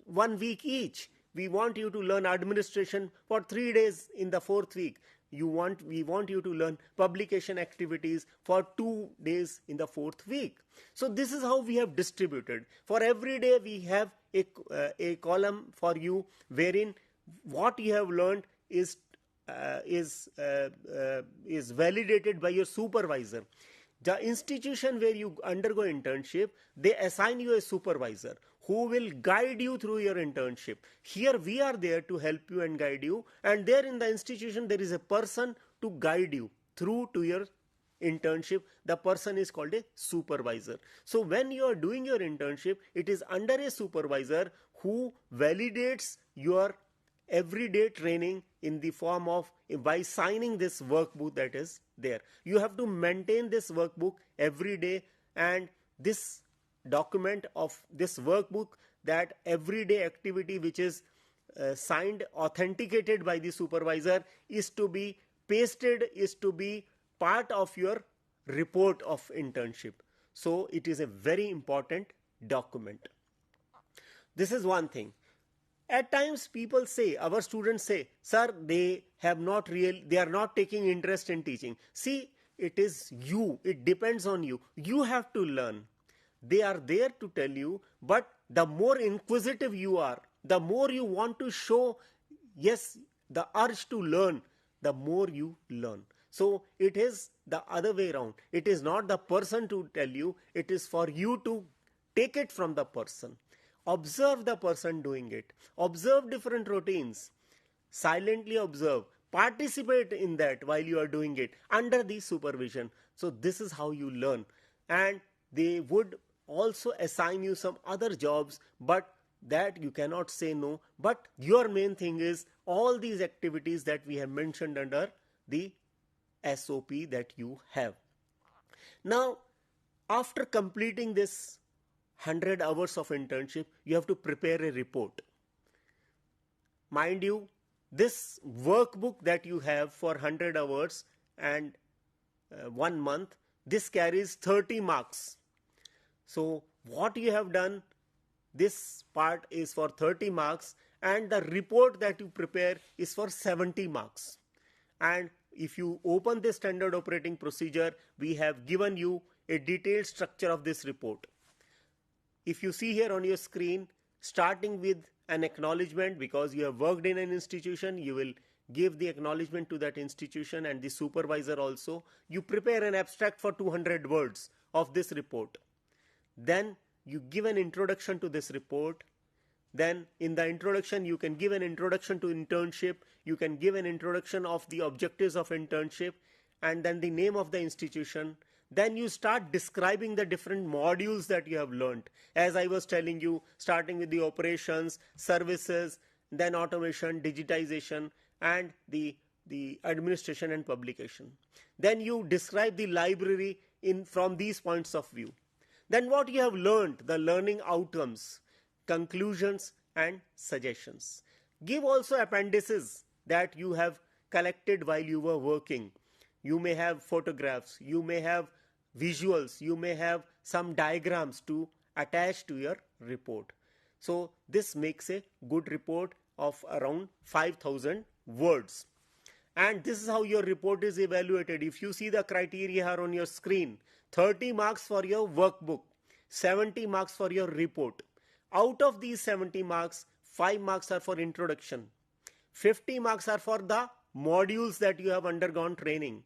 1 week each. We want you to learn administration for 3 days in the 4th week. We want you to learn publication activities for 2 days in the 4th week. So this is how we have distributed. For every day we have a column for you wherein what you have learned is validated by your supervisor. The institution where you undergo internship, they assign you a supervisor who will guide you through your internship. Here we are there to help you and guide you, and there in the institution there is a person to guide you through to your internship. The person is called a supervisor. So when you are doing your internship, it is under a supervisor who validates your everyday training in the form of by signing this workbook that is there. You have to maintain this workbook every day, and this document of this workbook, that everyday activity which is signed, authenticated by the supervisor, is to be pasted, is to be part of your report of internship. So it is a very important document. This is one thing. At times people say, our students say, sir, they are not taking interest in teaching. See, it is you, it depends on you. You have to learn. They are there to tell you, but the more inquisitive you are, the more you want to show, yes, the urge to learn, the more you learn. So it is the other way around. It is not the person to tell you, it is for you to take it from the person. Observe the person doing it. Observe different routines. Silently observe. Participate in that while you are doing it under the supervision. So this is how you learn. And they would also assign you some other jobs, but that you cannot say no. But your main thing is all these activities that we have mentioned under the SOP that you have. Now, after completing this 100 hours of internship, you have to prepare a report. Mind you, this workbook that you have for 100 hours and 1 month, this carries 30 marks. So what you have done, this part is for 30 marks and the report that you prepare is for 70 marks. And if you open the standard operating procedure, we have given you a detailed structure of this report. If you see here on your screen, starting with an acknowledgement, because you have worked in an institution, you will give the acknowledgement to that institution and the supervisor also. You prepare an abstract for 200 words of this report. Then you give an introduction to this report. Then in the introduction, you can give an introduction to internship. You can give an introduction of the objectives of internship and then the name of the institution. Then you start describing the different modules that you have learned. As I was telling you, starting with the operations, services, then automation, digitization, and the administration and publication. Then you describe the library from these points of view. Then what you have learned, the learning outcomes, conclusions and suggestions. Give also appendices that you have collected while you were working. You may have photographs, you may have visuals, you may have some diagrams to attach to your report. So this makes a good report of around 5,000 words. And this is how your report is evaluated. If you see the criteria here on your screen, 30 marks for your workbook, 70 marks for your report. Out of these 70 marks, 5 marks are for introduction. 50 marks are for the modules that you have undergone training.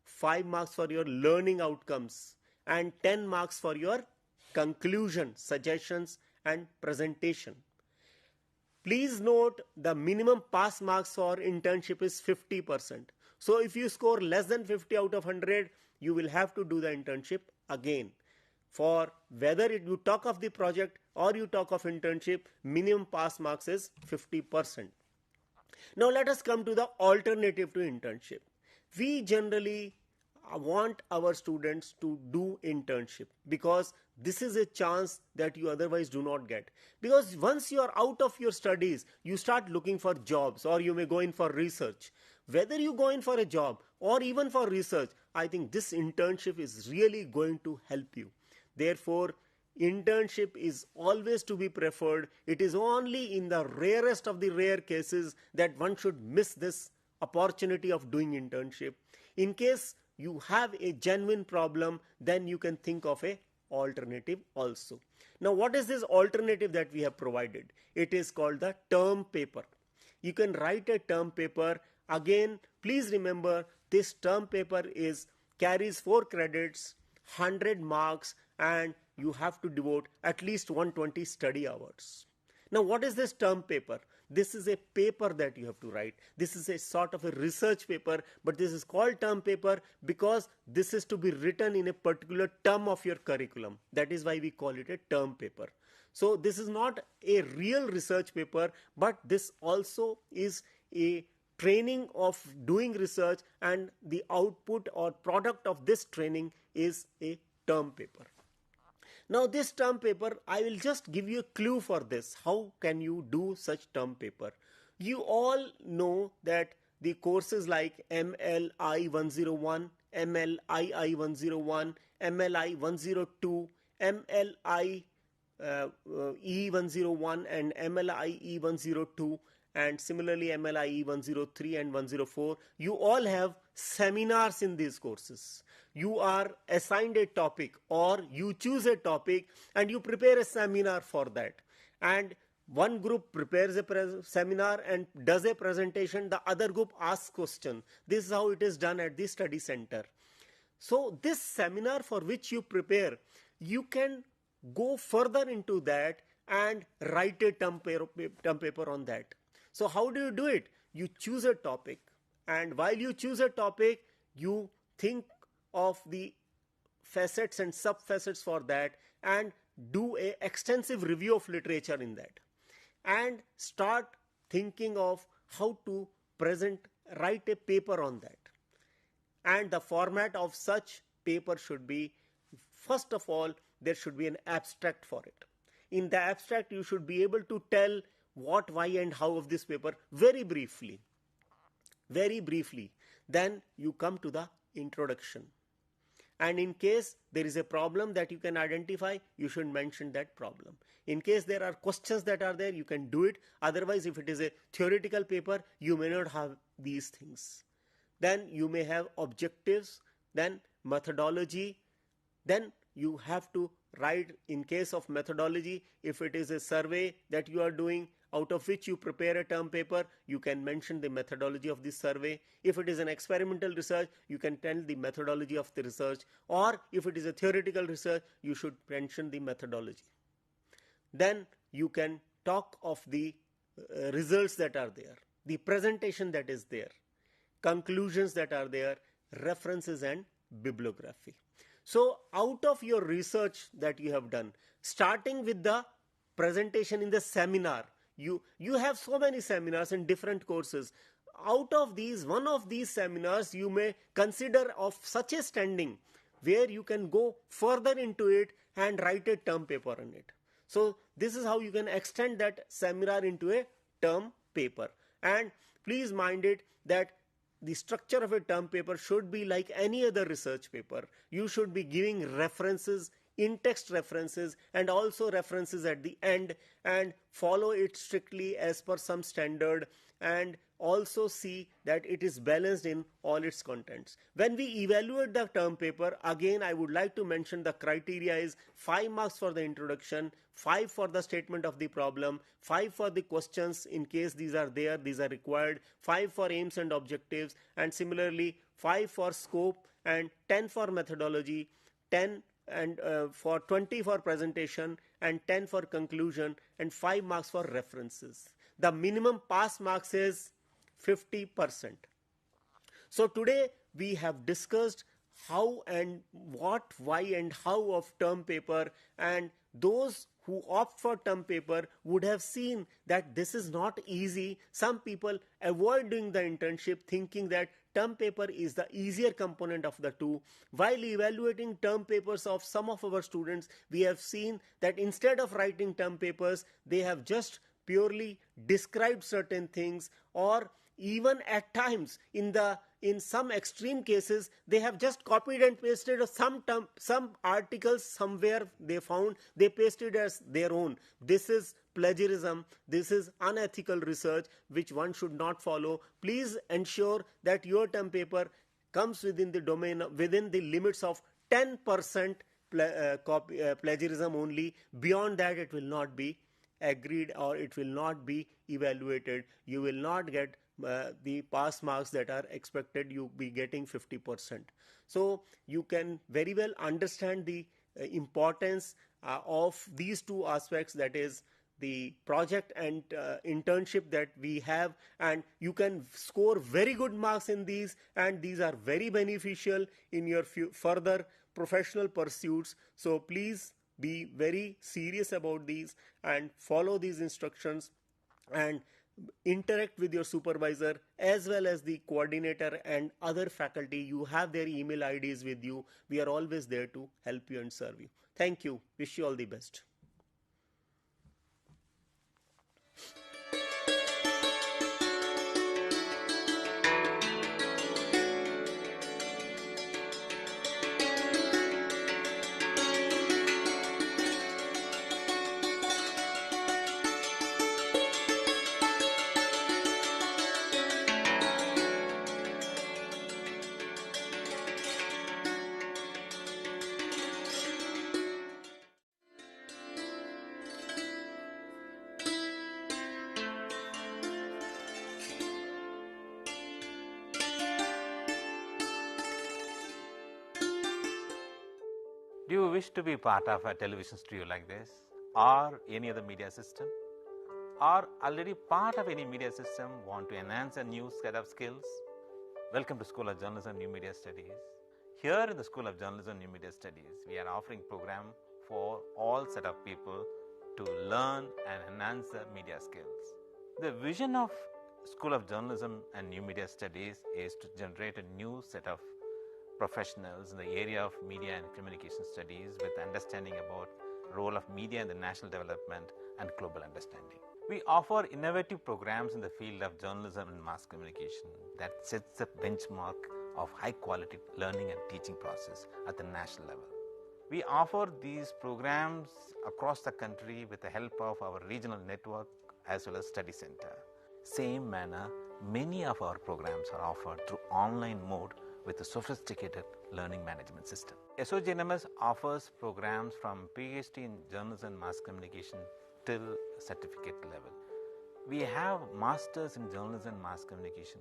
5 marks for your learning outcomes and 10 marks for your conclusion, suggestions and presentation. Please note the minimum pass marks for internship is 50%. So if you score less than 50 out of 100, you will have to do the internship again. For whether you talk of the project or you talk of internship, minimum pass marks is 50%. Now let us come to the alternative to internship. We generally want our students to do internship because this is a chance that you otherwise do not get. Because once you are out of your studies, you start looking for jobs or you may go in for research. Whether you go in for a job or even for research, I think this internship is really going to help you. Therefore, internship is always to be preferred. It is only in the rarest of the rare cases that one should miss this opportunity of doing internship. In case you have a genuine problem, then you can think of a alternative also. Now, what is this alternative that we have provided? It is called the term paper. You can write a term paper. Again, please remember this term paper carries 4 credits, 100 marks, and you have to devote at least 120 study hours. Now, what is this term paper? This is a paper that you have to write. This is a sort of a research paper, but this is called term paper because this is to be written in a particular term of your curriculum. That is why we call it a term paper. So this is not a real research paper, but this also is a training of doing research, and the output or product of this training is a term paper. Now this term paper, I will just give you a clue for this. How can you do such term paper? You all know that the courses like MLI 101, MLII 101, MLI 102, MLI E101 and MLI E102, and similarly MLI E103 and 104. You all have seminars in these courses. You are assigned a topic, or you choose a topic and you prepare a seminar for that. And one group prepares a seminar and does a presentation, the other group asks questions. This is how it is done at the study center. So this seminar for which you prepare, you can go further into that and write a term paper on that. So how do you do it? You choose a topic, and while you choose a topic, you think of the facets and sub-facets for that and do a extensive review of literature in that, and start thinking of how to write a paper on that. And the format of such paper should be, first of all, there should be an abstract for it. In the abstract, you should be able to tell what, why and how of this paper very briefly. Then you come to the introduction. And in case there is a problem that you can identify, you should mention that problem. In case there are questions that are there, you can do it. Otherwise, if it is a theoretical paper, you may not have these things. Then you may have objectives, then methodology, then you have to write, in case of methodology, if it is a survey that you are doing, out of which you prepare a term paper, you can mention the methodology of this survey. If it is an experimental research, you can tell the methodology of the research, or if it is a theoretical research, you should mention the methodology. Then you can talk of the results that are there, the presentation that is there, conclusions that are there, references and bibliography. So out of your research that you have done, starting with the presentation in the seminar, you have so many seminars in different courses. Out of these, one of these seminars you may consider of such a standing where you can go further into it and write a term paper on it. So this is how you can extend that seminar into a term paper. And please mind it that the structure of a term paper should be like any other research paper. You should be giving references, in-text references, and also references at the end, and follow it strictly as per some standard, and also see that it is balanced in all its contents. When we evaluate the term paper, again I would like to mention the criteria is 5 marks for the introduction, 5 for the statement of the problem, 5 for the questions in case these are there, these are required, 5 for aims and objectives, and similarly 5 for scope, and 10 for methodology, 10 and for 20 for presentation, and 10 for conclusion, and 5 marks for references. The minimum pass marks is 50%. So today we have discussed how and what, why and how of term paper, and those who opt for term paper would have seen that this is not easy. Some people avoid doing the internship thinking that term paper is the easier component of the two. While evaluating term papers of some of our students, we have seen that instead of writing term papers, they have just purely described certain things, or even at times in some extreme cases they have just copied and pasted some articles somewhere they found, they pasted as their own. This is plagiarism. This is unethical research which one should not follow. Please ensure that your term paper comes within the domain, within the limits of 10% plagiarism only. Beyond that it will not be agreed, or it will not be evaluated. You will not get the pass marks that are expected. You be getting 50%. So you can very well understand the importance of these two aspects, that is the project and internship that we have, and you can score very good marks in these, and these are very beneficial in your further professional pursuits. So please be very serious about these and follow these instructions and interact with your supervisor as well as the coordinator and other faculty. You have their email IDs with you. We are always there to help you and serve you. Thank you. Wish you all the best. Do you wish to be part of a television studio like this or any other media system? Or already part of any media system, want to enhance a new set of skills? Welcome to School of Journalism and New Media Studies. Here in the School of Journalism and New Media Studies, we are offering program for all set of people to learn and enhance their media skills. The vision of School of Journalism and New Media Studies is to generate a new set of professionals in the area of media and communication studies with understanding about role of media in the national development and global understanding. We offer innovative programs in the field of journalism and mass communication that sets the benchmark of high quality learning and teaching process at the national level. We offer these programs across the country with the help of our regional network as well as study center. Same manner, many of our programs are offered through online mode with a sophisticated learning management system. SOHS offers programs from Ph.D. in journalism and mass communication till certificate level. We have masters in journalism and mass communication.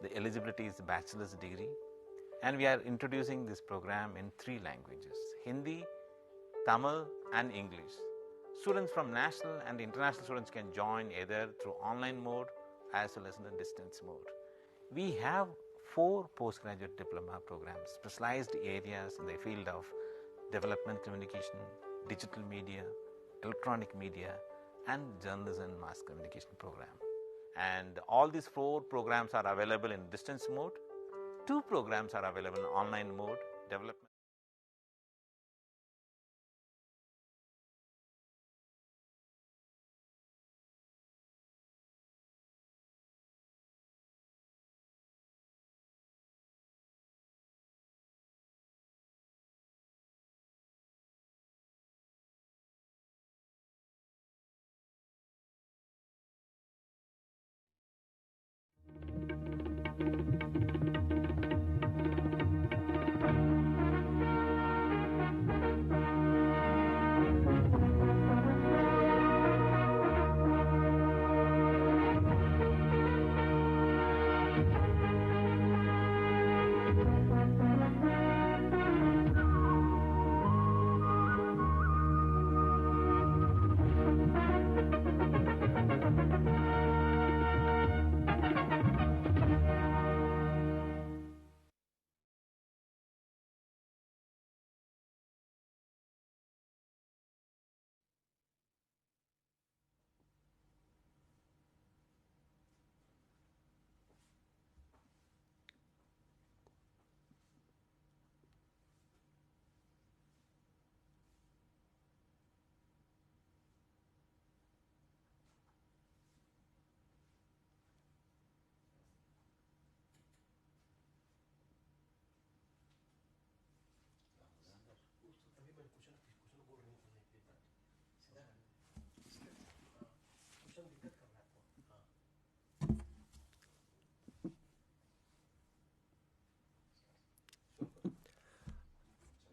The eligibility is bachelor's degree, and we are introducing this program in 3 languages: Hindi, Tamil and English. Students from national and international students can join either through online mode as well as in the distance mode. We have 4 postgraduate diploma programs, specialized areas in the field of development communication, digital media, electronic media, and journalism and mass communication program. And all these 4 programs are available in distance mode. 2 programs are available in online mode, development.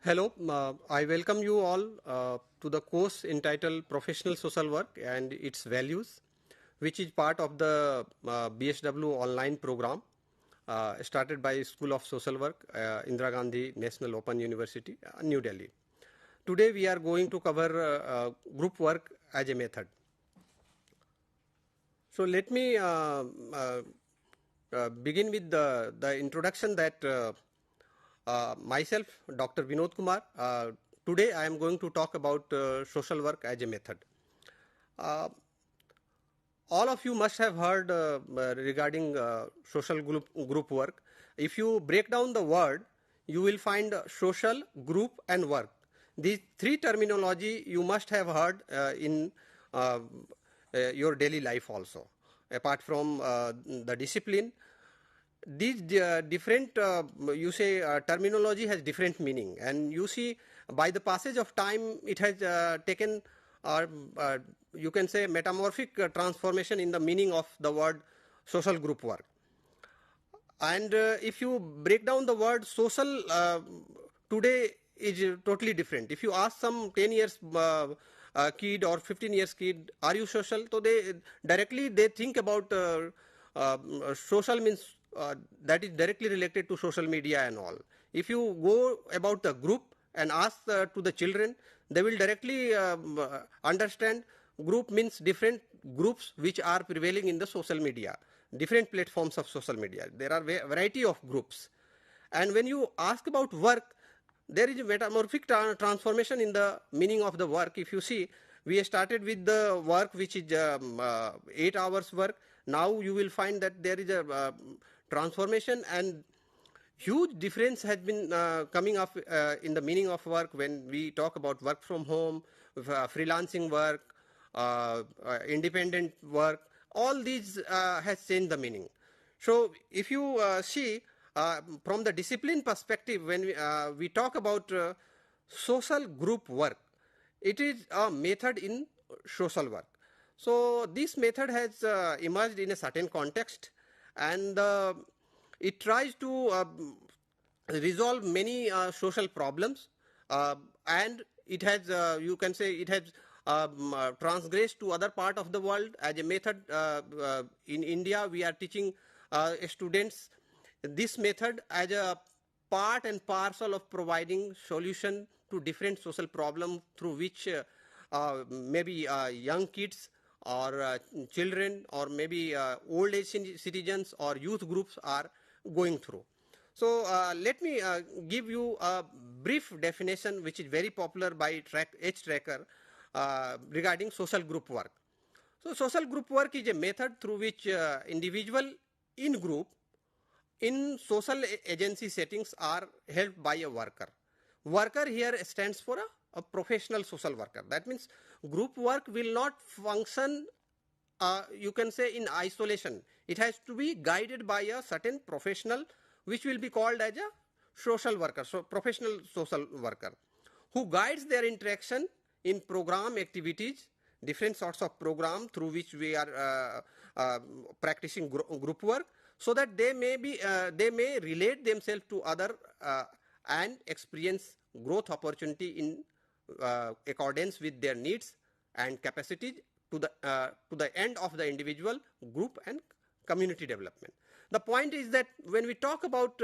Hello, I welcome you all to the course entitled Professional Social Work and Its Values, which is part of the BSW online program started by School of Social Work, Indira Gandhi National Open University, New Delhi. Today we are going to cover group work as a method. So let me begin with the introduction that myself, Dr. Binod Kumar, today I am going to talk about social work as a method. All of you must have heard regarding social group work. If you break down the word, you will find social, group and work. These three terminology you must have heard in your daily life also. Apart from the discipline, these different, terminology has different meaning, and you see by the passage of time it has taken you can say metamorphic transformation in the meaning of the word social group work. And if you break down the word social today is totally different. If you ask some 10 years kid or 15 years kid, are you social? So they directly think about social means that is directly related to social media and all. If you go about the group and ask to the children, they will directly understand group means different groups which are prevailing in the social media, different platforms of social media. There are variety of groups. And when you ask about work, there is a metamorphic transformation in the meaning of the work. If you see, we started with the work which is 8 hours work. Now you will find that there is a transformation, and huge difference has been coming up in the meaning of work when we talk about work from home, freelancing work, independent work. All these has changed the meaning. So if you see from the discipline perspective, when we talk about social group work, it is a method in social work. So this method has emerged in a certain context, and it tries to resolve many social problems, and it has, you can say, it has transgressed to other part of the world as a method. In India, we are teaching students this method as a part and parcel of providing solution to different social problems through which maybe young kids or children or maybe old age citizens or youth groups are going through. So let me give you a brief definition which is very popular by H. Tracker regarding social group work. So social group work is a method through which individual in group in social agency settings are helped by a worker. Worker here stands for a professional social worker. That means group work will not function, you can say, in isolation. It has to be guided by a certain professional which will be called as a social worker, so professional social worker, who guides their interaction in program activities, different sorts of program through which we are practicing group work, so that they may relate themselves to other and experience growth opportunity in accordance with their needs and capacities to the end of the individual, group and community development. The point is that when we talk about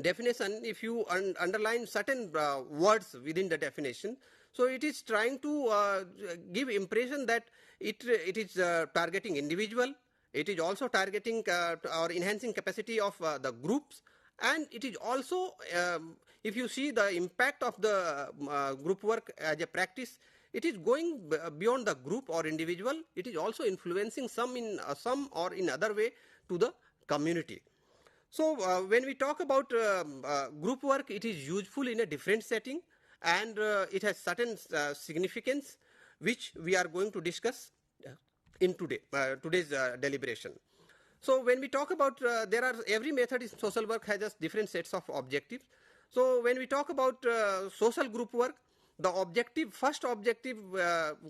definition, if you underline certain words within the definition, so it is trying to give impression that it is targeting individual, it is also targeting or enhancing capacity of the groups, and it is also, if you see the impact of the group work as a practice, it is going beyond the group or individual. It is also influencing some or in other way to the community. So when we talk about group work, it is useful in a different setting, and it has certain significance which we are going to discuss in today's deliberation. So when we talk about every method in social work has just different sets of objectives. So when we talk about social group work, the first objective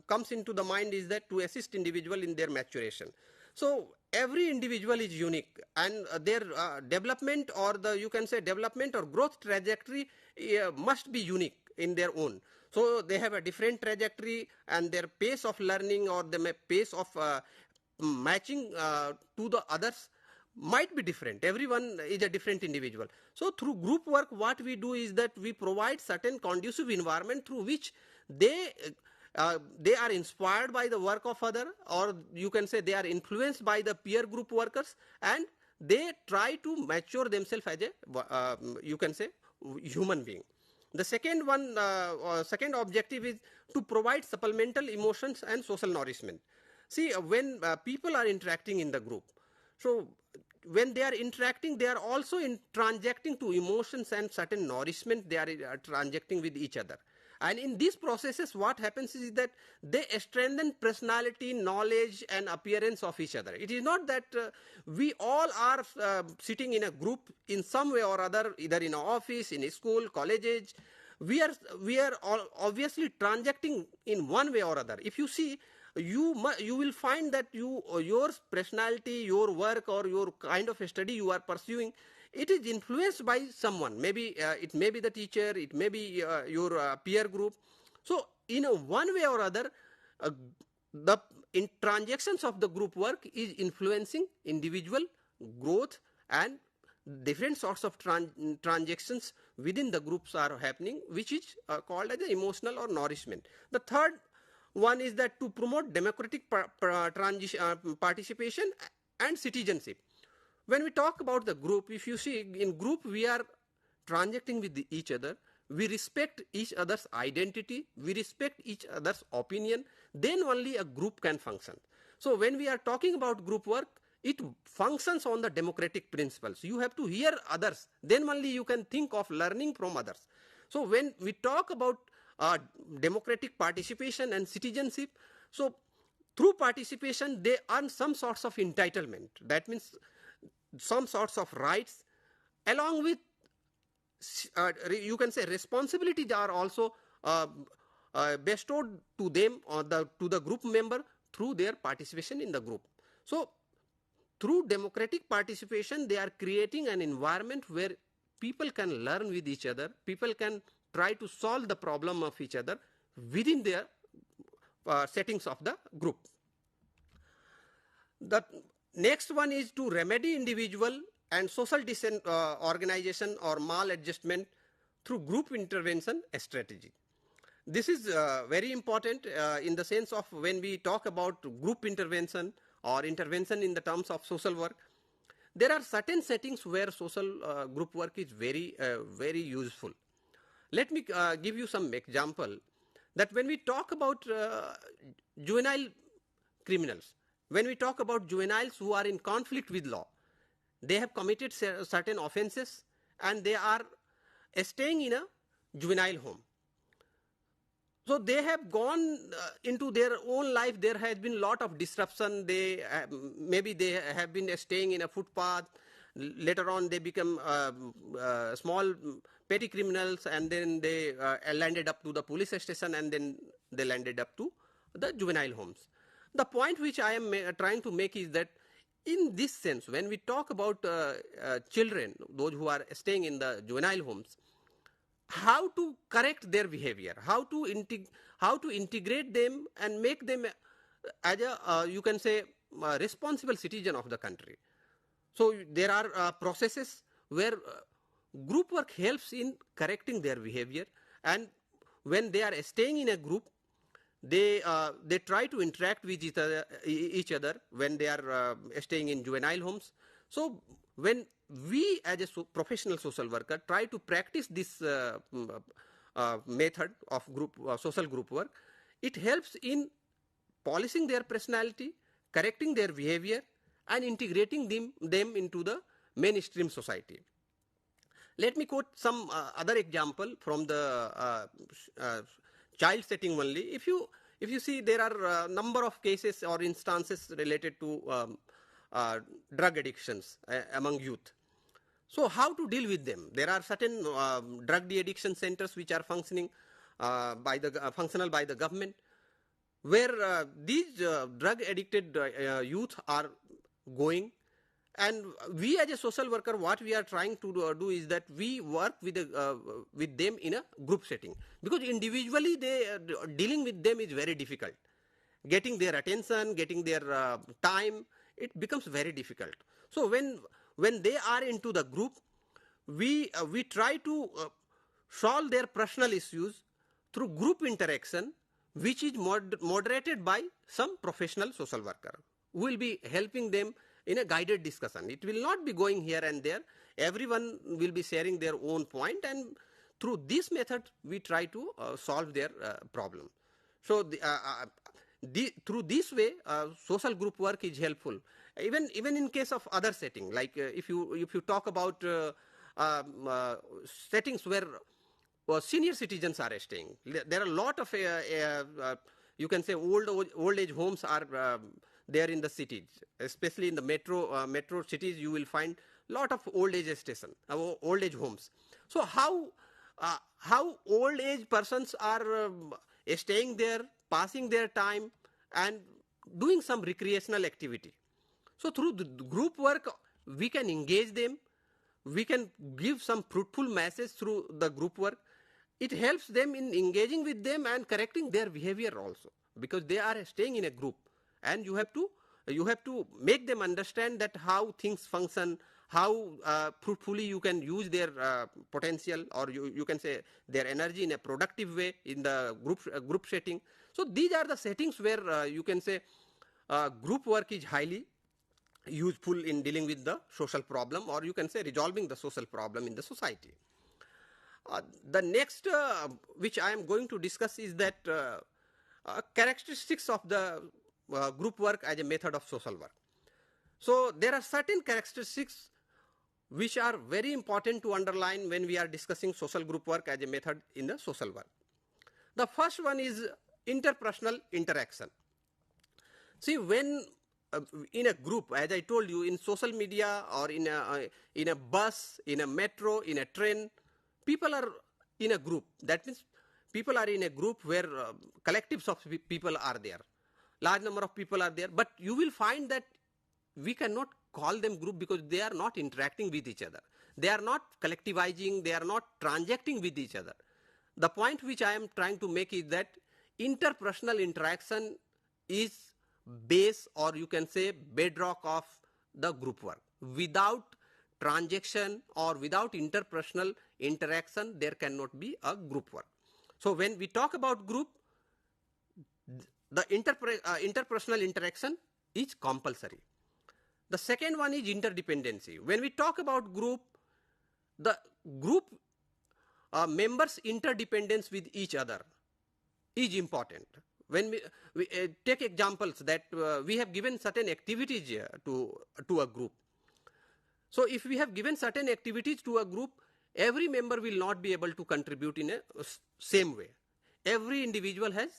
comes into the mind is that to assist individual in their maturation. So every individual is unique, and their development or you can say development or growth trajectory must be unique in their own. So they have a different trajectory, and their pace of learning or the pace of matching to the others might be different. Everyone is a different individual. So through group work, what we do is that we provide certain conducive environment through which they are inspired by the work of other, or you can say they are influenced by the peer group workers, and they try to mature themselves as a you can say human being. The second one, second objective is to provide supplemental emotions and social nourishment. See, when people are interacting in the group, so when they are interacting, they are also transacting to emotions and certain nourishment they are transacting with each other. And in these processes, what happens is that they strengthen personality, knowledge, and appearance of each other. It is not that we all are sitting in a group in some way or other, either in an office, in a school, college age. We are all obviously transacting in one way or other. If you see, you will find that your personality, your work, or your kind of study you are pursuing, it is influenced by someone. Maybe it may be the teacher, it may be your peer group. So in one way or other, the transactions of the group work is influencing individual growth, and different sorts of transactions within the groups are happening, which is called as emotional or nourishment. The third one is that to promote democratic participation and citizenship. When we talk about the group, if you see, in group we are transacting with each other, we respect each other's identity, we respect each other's opinion, then only a group can function. So when we are talking about group work, it functions on the democratic principles. You have to hear others, then only you can think of learning from others. So when we talk about democratic participation and citizenship, so through participation they earn some sorts of entitlement. That means some sorts of rights, along with you can say responsibilities are also bestowed to them or to the group member through their participation in the group. So through democratic participation, they are creating an environment where people can learn with each other, people can try to solve the problem of each other within their settings of the group. The next one is to remedy individual and social disorganization or maladjustment through group intervention strategy. This is very important in the sense of when we talk about group intervention or intervention in the terms of social work. There are certain settings where social group work is very useful. Let me give you some example that when we talk about juvenile criminals, when we talk about juveniles who are in conflict with law, they have committed certain offenses and they are staying in a juvenile home. So they have gone into their own life. There has been a lot of disruption. Maybe they have been staying in a footpath. Later on, they become small petty criminals, and then they landed up to the police station, and then they landed up to the juvenile homes. The point which I am trying to make is that in this sense, when we talk about children, those who are staying in the juvenile homes, how to correct their behavior, how to integrate them and make them as a you can say responsible citizen of the country. So there are processes where group work helps in correcting their behavior, and when they are staying in a group, they try to interact with each other when they are staying in juvenile homes. So when we as a professional social worker try to practice this method of social group work, it helps in polishing their personality, correcting their behavior, and integrating them into the mainstream society. Let me quote some other example from the child setting only. If you see, there are a number of cases or instances related to drug addictions among youth. So how to deal with them? There are certain drug de-addiction centers which are functional by the government, where these drug addicted youth are going. And we as a social worker, what we are trying to do is that we work with them in a group setting, because individually dealing with them is very difficult. Getting their attention, getting their time, it becomes very difficult. So when they are into the group, we try to solve their personal issues through group interaction, which is moderated by some professional social worker who will be helping them in a guided discussion. It will not be going here and there. Everyone will be sharing their own point, and through this method we try to solve their problem. So through this way social group work is helpful, even in case of other setting, like if you talk about settings where senior citizens are staying. There are a lot of you can say old age homes are there in the cities, especially in the metro cities. You will find lot of old age old age homes. So how old age persons are staying there, passing their time and doing some recreational activity. So through the group work we can engage them, we can give some fruitful message through the group work. It helps them in engaging with them and correcting their behavior also, because they are staying in a group, and you have to make them understand that how things function, how fruitfully you can use their potential, or you can say their energy in a productive way in the group setting. So these are the settings where you can say group work is highly useful in dealing with the social problem, or you can say resolving the social problem in the society. The next which I am going to discuss is that characteristics of the group work as a method of social work. So there are certain characteristics which are very important to underline when we are discussing social group work as a method in the social work. The first one is interpersonal interaction. See, when in a group, as I told you, in social media or in a bus, in a metro, in a train, people are in a group. That means people are in a group where collectives of people are there. Large number of people are there, but you will find that we cannot call them group because they are not interacting with each other. They are not collectivizing, they are not transacting with each other. The point which I am trying to make is that interpersonal interaction is base, or you can say bedrock of the group work. Without transaction or without interpersonal interaction, there cannot be a group work. So when we talk about group, the interpersonal interaction is compulsory. The second one is interdependency. When we talk about group, the group members' interdependence with each other is important. When we take examples that we have given certain activities to a group. So if we have given certain activities to a group, every member will not be able to contribute in a same way. Every individual has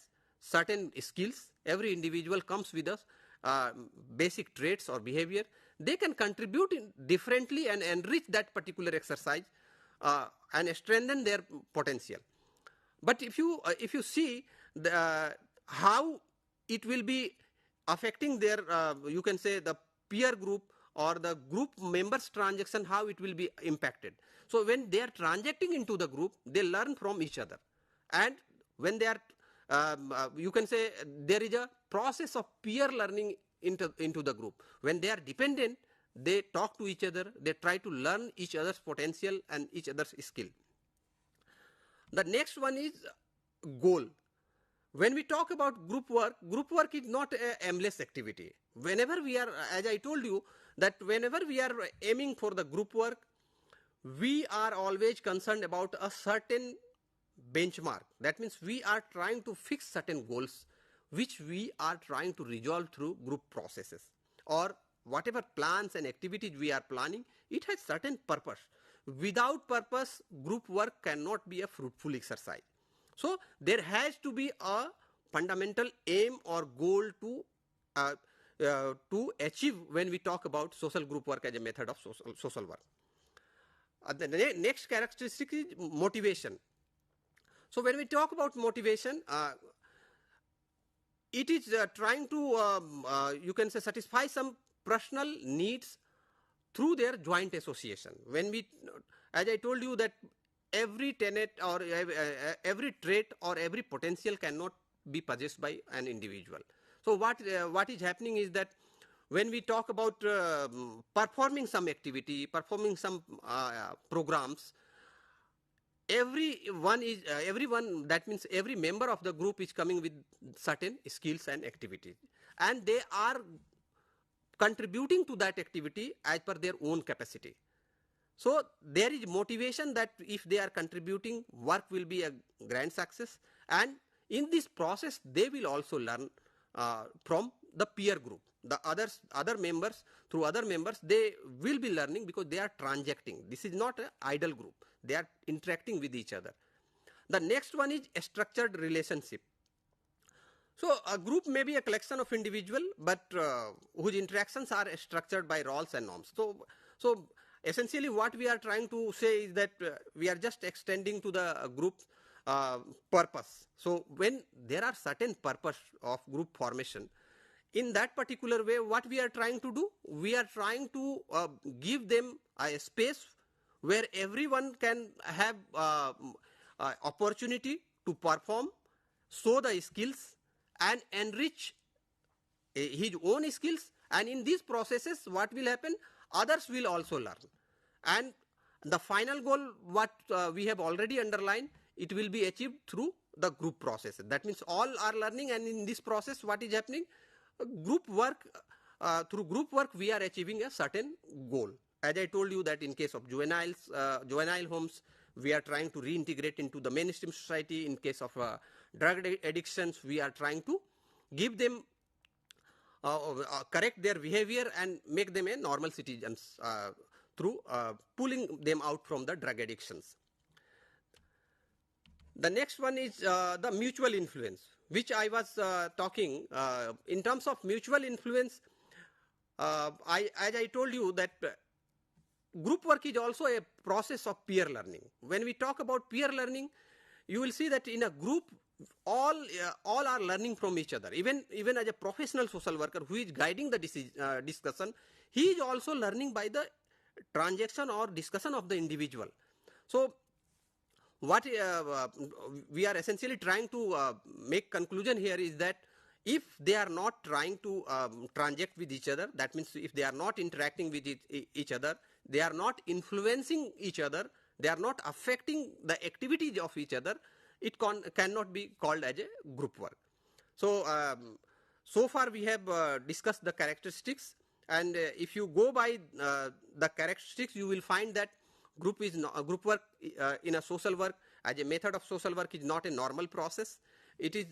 certain skills. Every individual comes with us basic traits or behavior. They can contribute differently and enrich that particular exercise and strengthen their potential. But if you see how it will be affecting their you can say the peer group or the group members transaction, how it will be impacted. So when they are transacting into the group, they learn from each other, and when they are you can say there is a process of peer learning into the group. When they are dependent, they talk to each other, they try to learn each other's potential and each other's skill. The next one is goal. When we talk about group work is not a aimless activity. Whenever we are, as I told you, that whenever we are aiming for the group work, we are always concerned about a certain benchmark. That means we are trying to fix certain goals which we are trying to resolve through group processes, or whatever plans and activities we are planning, it has certain purpose. Without purpose, group work cannot be a fruitful exercise. So there has to be a fundamental aim or goal to achieve when we talk about social group work as a method of social work. The next characteristic is motivation. So when we talk about motivation, it is trying to you can say satisfy some personal needs through their joint association. When we, as I told you, that every tenet or every trait or every potential cannot be possessed by an individual. So what is happening is that when we talk about performing some activity, performing some programs, everyone, that means every member of the group is coming with certain skills and activities, and they are contributing to that activity as per their own capacity. So there is motivation that if they are contributing, work will be a grand success, and in this process they will also learn from the peer group. The other members, through other members, they will be learning because they are transacting. This is not an idle group. They are interacting with each other. The next one is a structured relationship. So a group may be a collection of individuals, but whose interactions are structured by roles and norms. So essentially what we are trying to say is that we are just extending to the group purpose. So when there are certain purpose of group formation, in that particular way, what we are trying to do, we are trying to give them a space where everyone can have opportunity to perform, show the skills and enrich his own skills, and in these processes what will happen, others will also learn. And the final goal, what we have already underlined, it will be achieved through the group processes. That means all are learning, and in this process what is happening, group work, through group work we are achieving a certain goal. As I told you that in case of juvenile homes, we are trying to reintegrate into the mainstream society. In case of drug addictions, we are trying to give them, correct their behavior and make them a normal citizens through pulling them out from the drug addictions. The next one is the mutual influence, which I was talking. In terms of mutual influence, as I told you that group work is also a process of peer learning. When we talk about peer learning, you will see that in a group, all are learning from each other. Even as a professional social worker who is guiding the discussion, he is also learning by the transaction or discussion of the individual. So what we are essentially trying to make conclusion here is that if they are not trying to transact with each other, that means if they are not interacting with each other, they are not influencing each other, they are not affecting the activities of each other, it cannot be called as a group work. So, so far we have discussed the characteristics, and if you go by the characteristics, you will find that group work in a social work as a method of social work is not a normal process. It is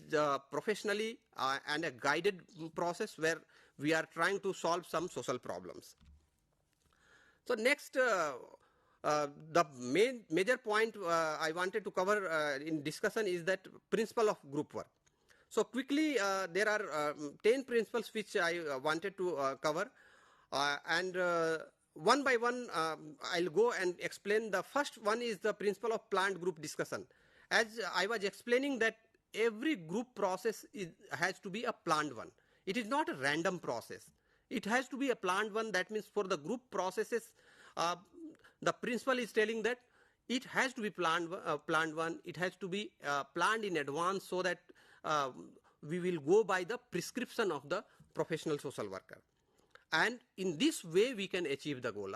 professionally and a guided process where we are trying to solve some social problems. So next, the major point I wanted to cover in discussion is that principle of group work. So quickly, there are 10 principles which I wanted to cover, and one by one I'll go and explain. The first one is the principle of planned group discussion. As I was explaining that every group process has to be a planned one. It is not a random process. It has to be a planned one. That means for the group processes, the principle is telling that it has to be planned one. It has to be planned in advance so that we will go by the prescription of the professional social worker. And in this way, we can achieve the goal.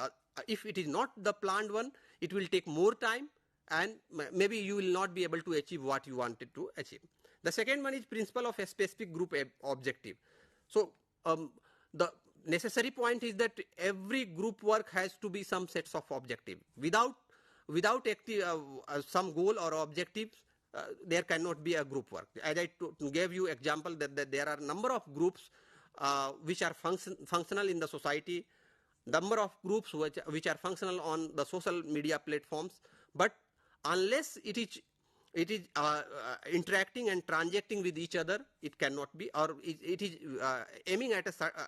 If it is not the planned one, it will take more time, and maybe you will not be able to achieve what you wanted to achieve. The second one is principle of a specific group objective. So the necessary point is that every group work has to be some sets of objective. Without some goal or objectives, there cannot be a group work. As I gave you example that there are number of groups which are functional in the society, number of groups which are functional on the social media platforms, but unless it is interacting and transacting with each other, it cannot be, or it is aiming at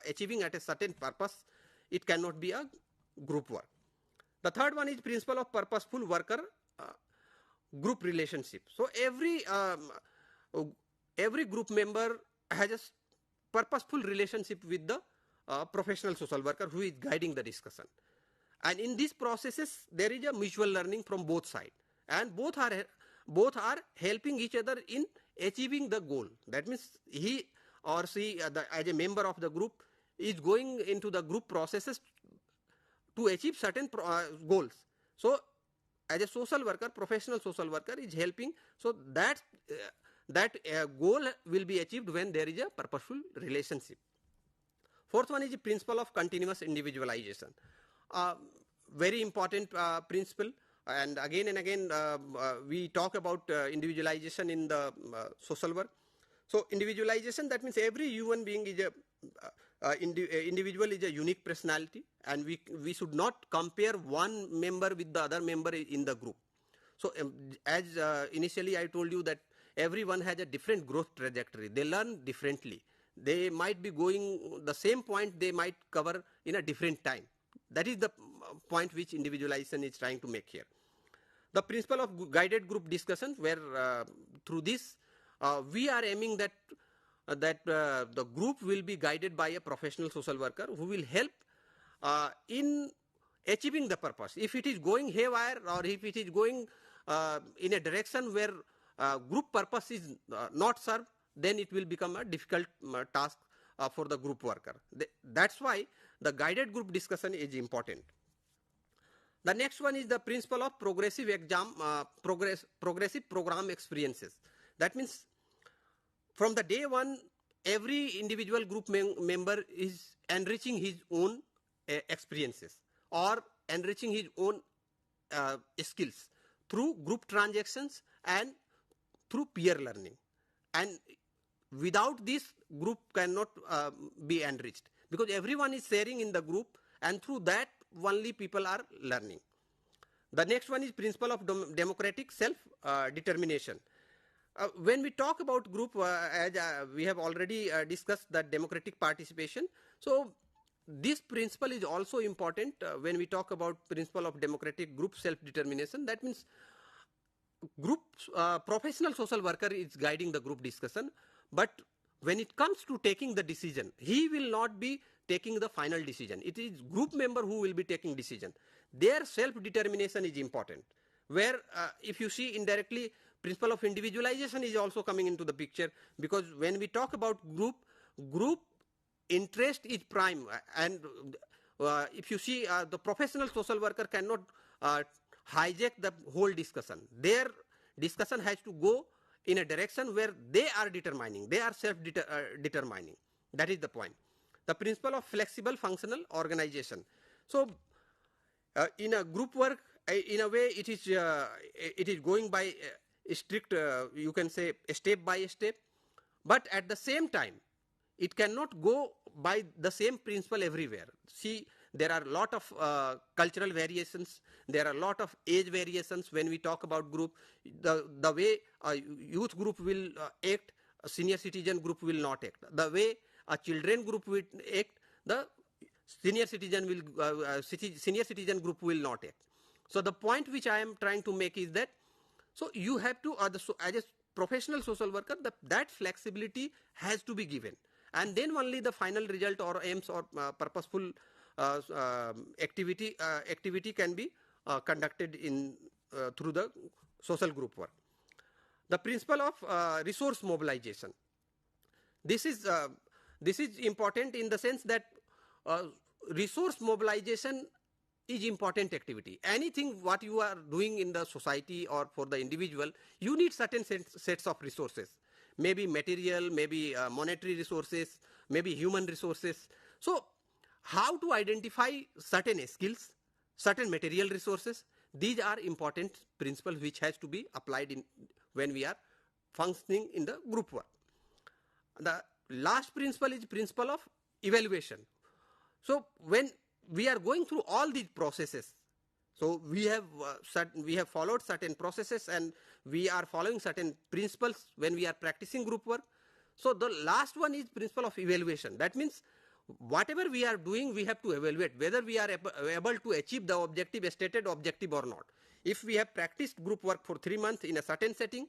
achieving at a certain purpose, it cannot be a group work. The third one is principle of purposeful worker group relationship. So every group member has a purposeful relationship with the professional social worker who is guiding the discussion. And in these processes, there is a mutual learning from both sides, and both are helping each other in achieving the goal. That means he or she, as a member of the group, is going into the group processes to achieve certain goals. So as a social worker, professional social worker is helping, so that goal will be achieved when there is a purposeful relationship. Fourth one is the principle of continuous individualization. very important principle, and again we talk about individualization in the social work. So individualization, that means every human being is individual is a unique personality, and we should not compare one member with the other member in the group. So as initially I told you that everyone has a different growth trajectory. They learn differently. They might be going the same point, they might cover in a different time. That is the point which individualization is trying to make here. The principle of guided group discussion, where through this we are aiming that the group will be guided by a professional social worker who will help in achieving the purpose. If it is going haywire, or if it is going in a direction where group purpose is not served, then it will become a difficult task for the group worker. That's why the guided group discussion is important. The next one is the principle of progressive program experiences. That means from the day one, every individual group member is enriching his own experiences or enriching his own skills through group transactions and through peer learning. And without this, group cannot be enriched, because everyone is sharing in the group, and through that only people are learning. The next one is principle of democratic self-determination. When we talk about group, as we have already discussed that democratic participation, so this principle is also important when we talk about principle of democratic group self-determination. That means group professional social worker is guiding the group discussion, but when it comes to taking the decision, he will not be taking the final decision. It is group member who will be taking decision. Their self-determination is important, where if you see indirectly, principle of individualization is also coming into the picture, because when we talk about group interest is prime, and if you see the professional social worker cannot hijack the whole discussion. Their discussion has to go in a direction where they are determining, they are self-determining. That is the point. The principle of flexible functional organization. So in a group work, in a way it is going by strict, you can say step by step, but at the same time it cannot go by the same principle everywhere. See, there are a lot of cultural variations, there are a lot of age variations when we talk about group. The way a youth group will act, a senior citizen group will not act. The way a children group will act, the senior citizen group will not act. So the point which I am trying to make is that, so you have to, as a professional social worker, that flexibility has to be given, and then only the final result or aims or purposeful activity can be conducted in through the social group work. The principle of resource mobilization. This is important in the sense that resource mobilization is important activity. Anything what you are doing in the society or for the individual, you need certain sets of resources. Maybe material, maybe monetary resources, maybe human resources. So how to identify certain skills, certain material resources, these are important principles which has to be applied in when we are functioning in the group work. The last principle is principle of evaluation. So when we are going through all these processes, so we have followed certain processes and we are following certain principles when we are practicing group work. So the last one is principle of evaluation. That means whatever we are doing, we have to evaluate whether we are able to achieve the objective, stated objective or not. If we have practiced group work for 3 months in a certain setting,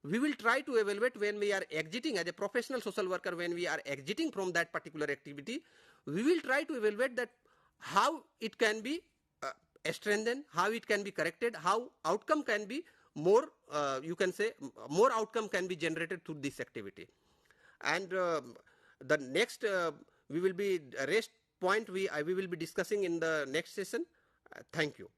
we will try to evaluate when we are exiting as a professional social worker, when we are exiting from that particular activity, we will try to evaluate that how it can be strengthened, how it can be corrected, how outcome can be more, you can say more outcome can be generated through this activity. And the next we will be rest point we will be discussing in the next session. Thank you.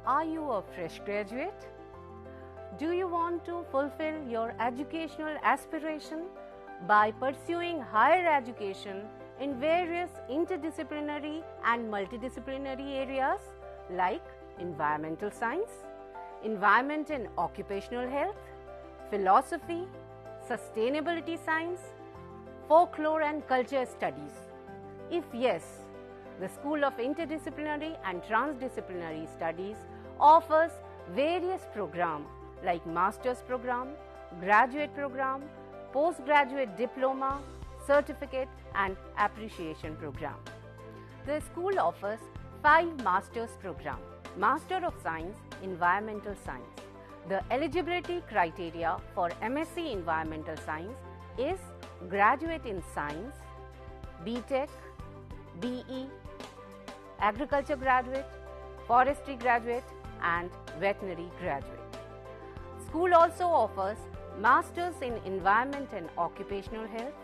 Are you a fresh graduate? Do you want to fulfill your educational aspiration by pursuing higher education in various interdisciplinary and multidisciplinary areas like environmental science, environment and occupational health, philosophy, sustainability science, folklore and culture studies? If yes, the School of Interdisciplinary and Transdisciplinary Studies offers various programs like Master's Program, Graduate Program, Postgraduate Diploma, Certificate and Appreciation Program. The school offers 5 Master's Program: Master of Science, Environmental Science. The eligibility criteria for MSc Environmental Science is Graduate in Science, B.Tech, BE, Agriculture Graduate, Forestry Graduate and Veterinary Graduate. School also offers Masters in Environment and Occupational Health,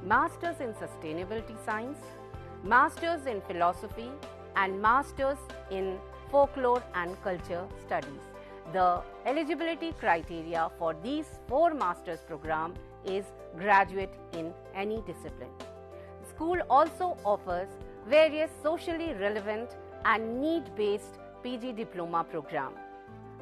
Masters in Sustainability Science, Masters in Philosophy and Masters in Folklore and Culture Studies. The eligibility criteria for these 4 Masters program is graduate in any discipline. School also offers various socially relevant and need-based PG Diploma program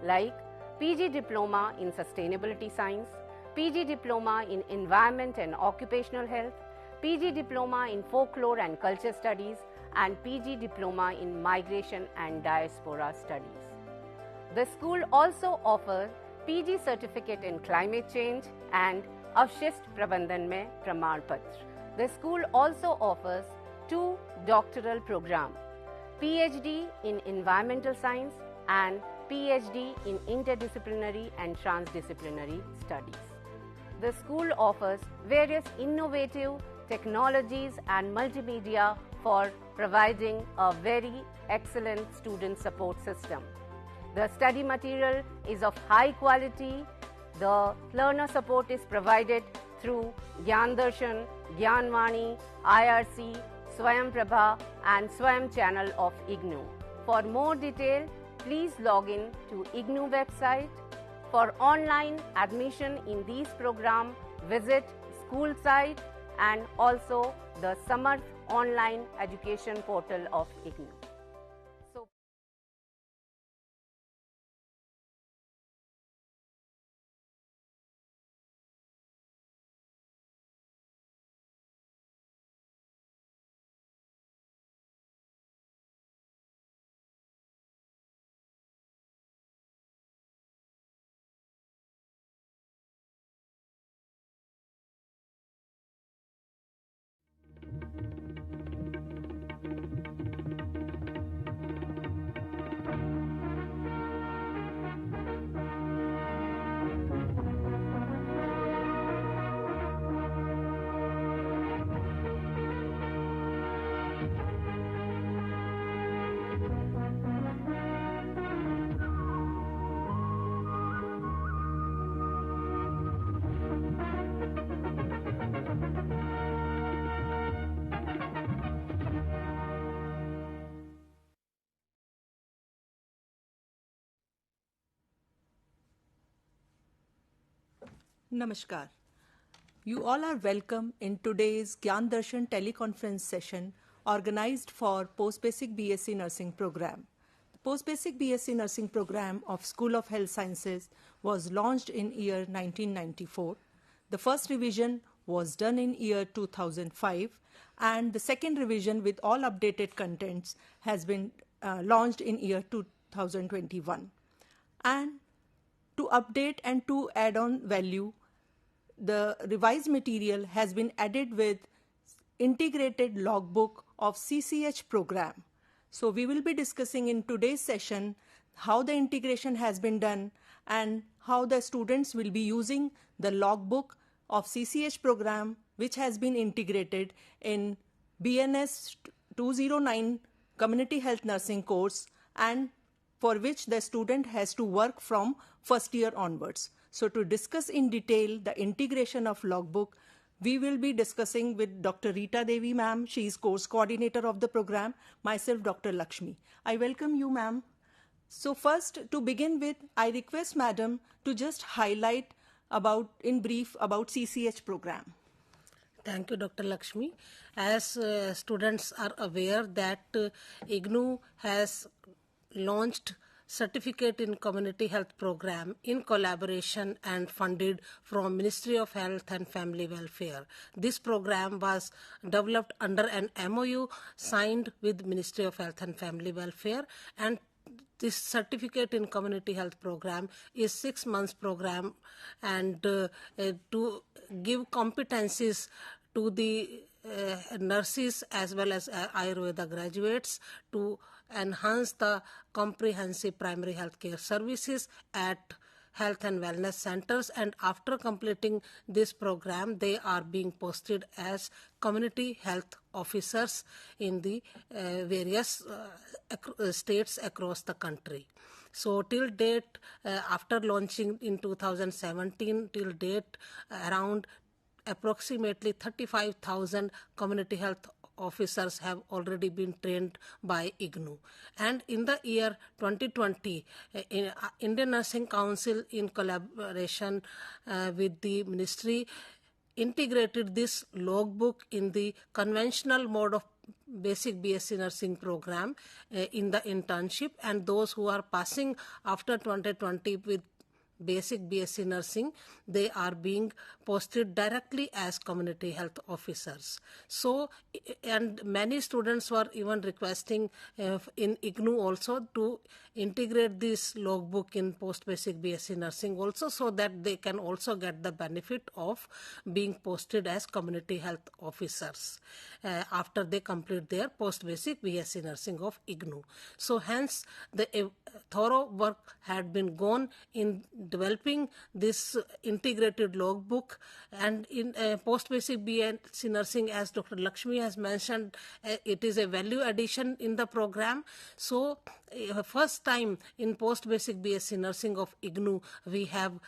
like PG Diploma in Sustainability Science, PG Diploma in Environment and Occupational Health, PG Diploma in Folklore and Culture Studies and PG Diploma in Migration and Diaspora Studies. The school also offers PG Certificate in Climate Change and Avshist Prabandhan Mein Praman Patra. The school also offers 2 doctoral programs: PhD in Environmental Science and PhD in Interdisciplinary and Transdisciplinary Studies. The school offers various innovative technologies and multimedia for providing a very excellent student support system. The study material is of high quality. The learner support is provided through Gyan Darshan, Gyan Vani, IRC, Swayam Prabha and Swayam channel of Ignou. For more detail, please log in to Ignou website. For online admission in these programs, visit school site and also the Samarth online education portal of Ignou. Namaskar. You all are welcome in today's Gyan Darshan teleconference session organized for Post-Basic B.Sc Nursing program. The Post-Basic B.Sc Nursing program of School of Health Sciences was launched in year 1994. The first revision was done in year 2005 and the second revision with all updated contents has been launched in year 2021. And to update and to add on value, the revised material has been added with integrated logbook of CCH program. So we will be discussing in today's session how the integration has been done and how the students will be using the logbook of CCH program which has been integrated in BNS 209 Community Health Nursing course and for which the student has to work from first year onwards. So to discuss in detail the integration of logbook, we will be discussing with Dr. Reeta Devi ma'am. She is course coordinator of the program. Myself, Dr. Laxmi. I welcome you ma'am. So first, to begin with, I request Madam to just highlight in brief about CCH program. Thank you, Dr. Laxmi. As students are aware that Ignou has launched Certificate in Community Health Program in collaboration and funded from Ministry of Health and Family Welfare. This program was developed under an MOU signed with Ministry of Health and Family Welfare, and this Certificate in Community Health Program is 6 months program, and to give competencies to the nurses as well as Ayurveda graduates to enhance the comprehensive primary health care services at health and wellness centers, and after completing this program they are being posted as community health officers in the various states across the country. So till date, after launching in 2017, till date around approximately 35,000 community health officers have already been trained by Ignou. And in the year 2020, Indian Nursing Council in collaboration with the ministry integrated this logbook in the conventional mode of basic B.Sc nursing program in the internship, and those who are passing after 2020 with basic B.Sc nursing, they are being posted directly as community health officers. So, and many students were even requesting in Ignou also to integrate this logbook in post-basic B.Sc nursing also, so that they can also get the benefit of being posted as community health officers after they complete their post-basic B.Sc nursing of Ignou. So hence the thorough work had been gone in developing this integrated logbook, and in post-basic B.Sc nursing, as Dr. Laxmi has mentioned, it is a value addition in the program. So first time in post-basic B.Sc nursing of Ignou, we have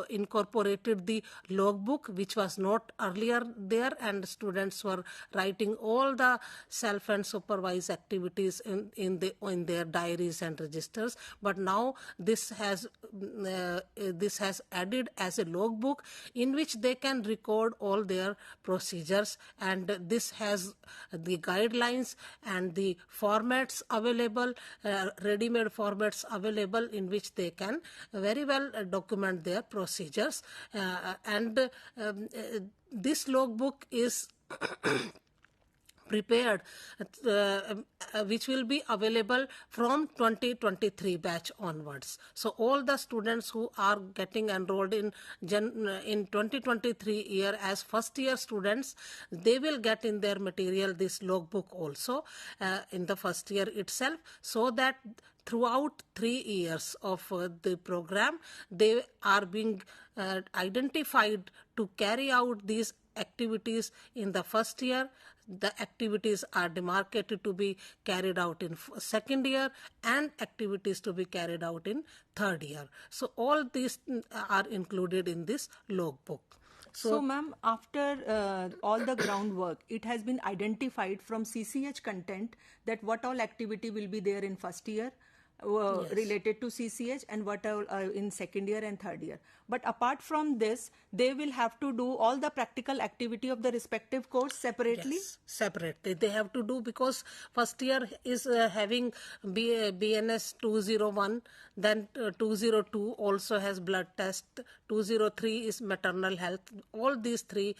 incorporated the logbook, which was not earlier there, and students were writing all the self and supervised activities in their diaries and registers. But now this has added as a logbook in which they can record all their procedures, and this has the guidelines and the formats available, ready-made formats available, in which they can very well document their procedures, and this logbook is prepared, which will be available from 2023 batch onwards. So all the students who are getting enrolled in 2023 year as first year students, they will get in their material this logbook also in the first year itself, so that throughout 3 years of the program, they are being identified to carry out these activities in the first year. The activities are demarcated to be carried out in second year, and activities to be carried out in third year. So all these are included in this logbook. So ma'am, after all the groundwork, it has been identified from CCH content that what all activity will be there in first year, Yes. related to CCH, and what all in second year and third year. But apart from this, they will have to do all the practical activity of the respective course separately? Yes, separately. They have to do, because first year is having BNS 201, then 202 also has blood test, 203 is maternal health. All these three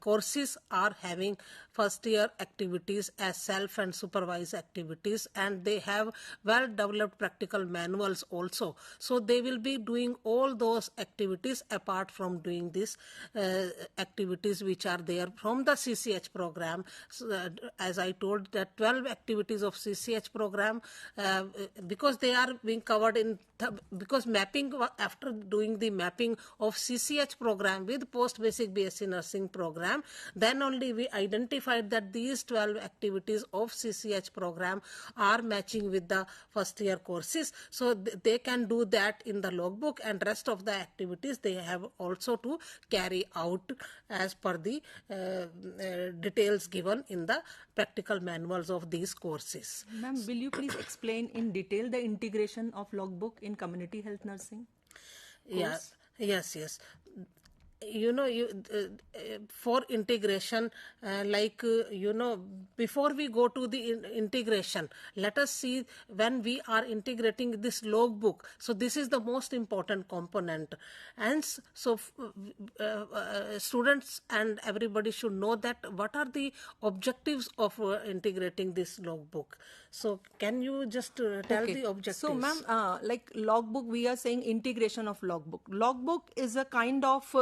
courses are having first year activities as self and supervised activities, and they have well developed practical manuals also. So they will be doing all those activities apart from doing these activities which are there from the CCH program. So, as I told, that 12 activities of CCH program, because they are being covered in, because mapping, after doing the mapping of CCH program with post-basic B.Sc nursing program, then only we identified that these 12 activities of CCH program are matching with the first year courses. So they can do that in the logbook, and rest of the activities they have also to carry out as per the details given in the practical manuals of these courses. Ma'am, will you please explain in detail the integration of logbook in community health nursing course? Yes. For integration, before we go to the integration, let us see when we are integrating this logbook. So this is the most important component, and so students and everybody should know that what are the objectives of integrating this logbook. So can you just tell the objectives? So ma'am, like logbook, we are saying integration of logbook. Logbook is a kind of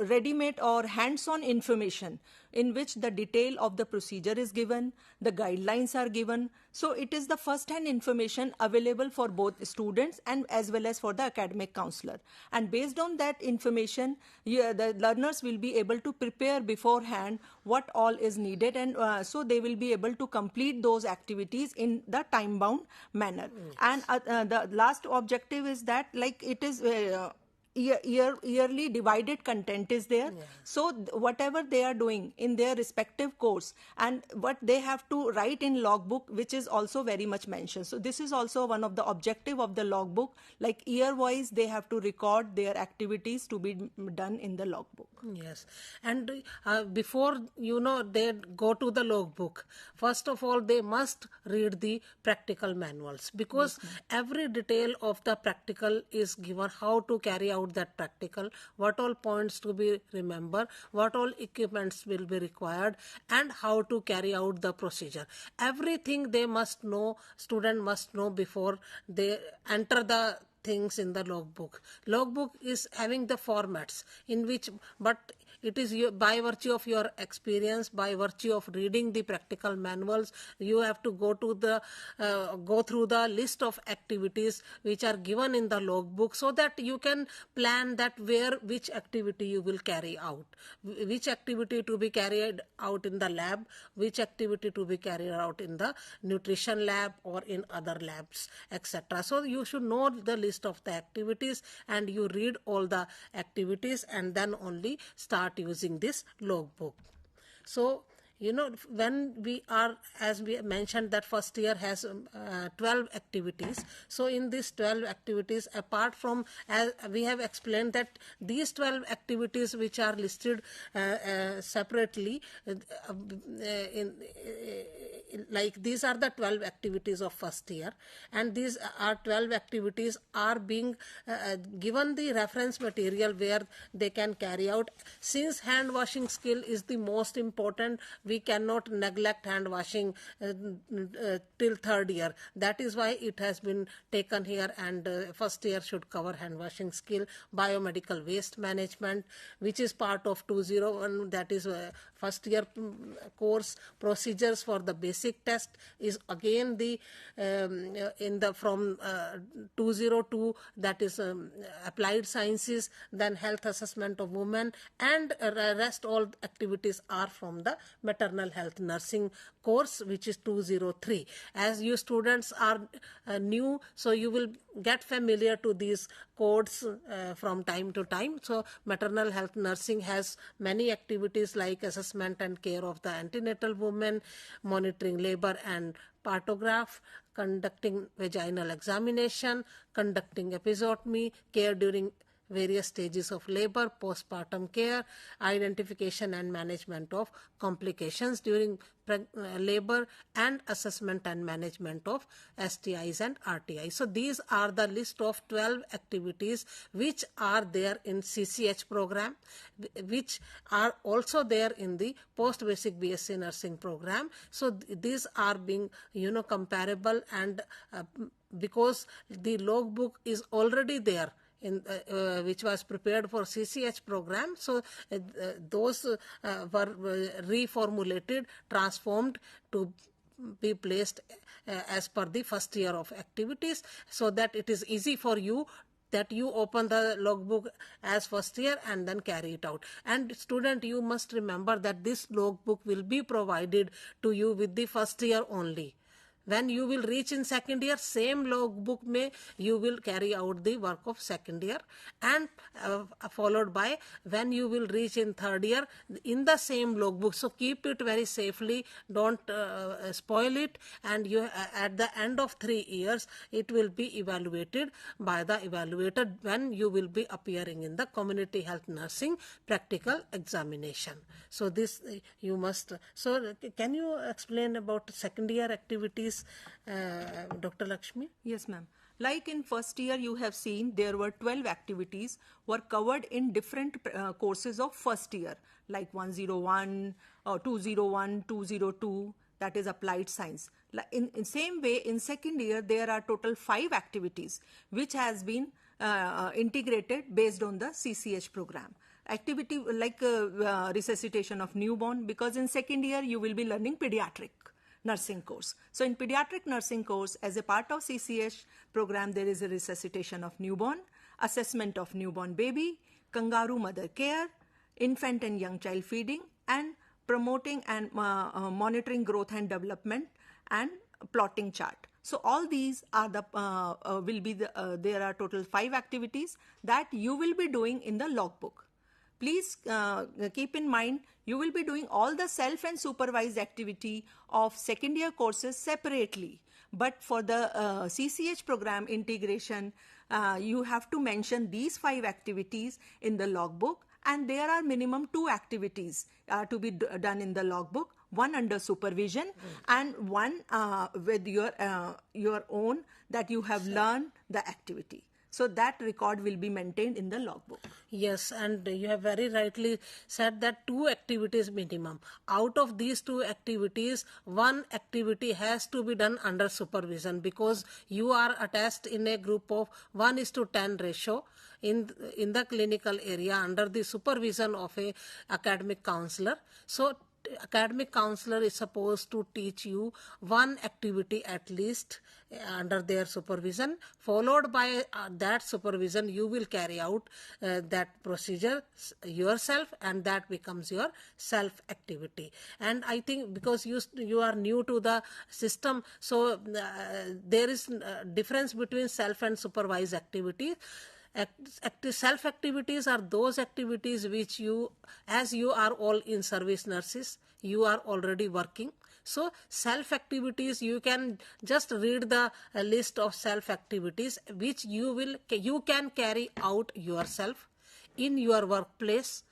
ready-made or hands-on information in which the detail of the procedure is given, the guidelines are given. So it is the first-hand information available for both students and as well as for the academic counselor. And based on that information, the learners will be able to prepare beforehand what all is needed, and so they will be able to complete those activities in the time-bound manner. Yes. And the last objective is that, like, it is yearly divided content is there. Yeah. So whatever they are doing in their respective course and what they have to write in logbook, which is also very much mentioned. So this is also one of the objective of the logbook, like year wise they have to record their activities to be done in the logbook. Yes, and before they go to the logbook, first of all they must read the practical manuals, because every detail of the practical is given, how to carry out that practical, what all points to be remembered, what all equipments will be required, and how to carry out the procedure. Everything they must know, student must know before they enter the things in the logbook. Logbook is having the formats in which, but it is by virtue of your experience, by virtue of reading the practical manuals, you have to go through the list of activities which are given in the logbook, so that you can plan that which activity you will carry out, which activity to be carried out in the lab, which activity to be carried out in the nutrition lab or in other labs, etc. So you should know the list of the activities, and you read all the activities and then only start using this logbook. So when we are, as we mentioned, that first year has 12 activities. So in these 12 activities, apart from, as we have explained, that these 12 activities which are listed separately, like these are the 12 activities of first year, and these are 12 activities are being given the reference material where they can carry out. Since hand washing skill is the most important, we cannot neglect hand washing till third year. That is why it has been taken here, and first year should cover hand washing skill. Biomedical waste management, which is part of 201, that is first year course. Procedures for the basic test is again the from 202, that is applied sciences, then health assessment of women, and rest all activities are from the maternal health nursing course, which is 203. As you students are new, so you will get familiar to these codes from time to time. So maternal health nursing has many activities like assessment and care of the antenatal woman, monitoring labor and partograph, conducting vaginal examination, conducting episiotomy, care during various stages of labor, postpartum care, identification and management of complications during labor, and assessment and management of STIs and RTIs. So these are the list of 12 activities which are there in CCH program, which are also there in the post-basic B.Sc nursing program. So these are being comparable, and because the logbook is already there in which was prepared for CCH program, so those were reformulated, transformed to be placed as per the first year of activities, so that it is easy for you, that you open the logbook as first year and then carry it out. And student, you must remember that this logbook will be provided to you with the first year only. When you will reach in second year, same logbook may you will carry out the work of second year, and followed by when you will reach in third year in the same logbook. So keep it very safely, don't spoil it, and you at the end of 3 years it will be evaluated by the evaluator when you will be appearing in the community health nursing practical examination. So this you must. So can you explain about second year activities, Dr. Laxmi? Yes, ma'am. Like in first year, you have seen there were 12 activities were covered in different courses of first year, like 101, 201, 202, that is applied science. In same way, in second year, there are total 5 activities which has been integrated based on the CCH program. Activity like resuscitation of newborn, because in second year you will be learning pediatric nursing course. So in pediatric nursing course, as a part of CCH program, there is a resuscitation of newborn, assessment of newborn baby, kangaroo mother care, infant and young child feeding, and promoting and monitoring growth and development, and plotting chart. So all these are the there are total 5 activities that you will be doing in the logbook. Please keep in mind, you will be doing all the self and supervised activity of second year courses separately. But for the CCH program integration, you have to mention these 5 activities in the logbook, and there are minimum 2 activities to be done in the logbook, one under supervision and one with your own that you have learned the activity. So that record will be maintained in the logbook. Yes, and you have very rightly said that 2 activities minimum. Out of these 2 activities, one activity has to be done under supervision, because you are attached in a group of 1:10 ratio in the clinical area under the supervision of a academic counselor. So academic counselor is supposed to teach you one activity at least under their supervision, followed by that supervision you will carry out that procedure yourself, and that becomes your self activity. And I think because you are new to the system, so there is difference between self and supervised activity. Self activities are those activities which you, as you are all in service nurses, you are already working. So self activities, you can just read the list of self activities which you can carry out yourself in your workplace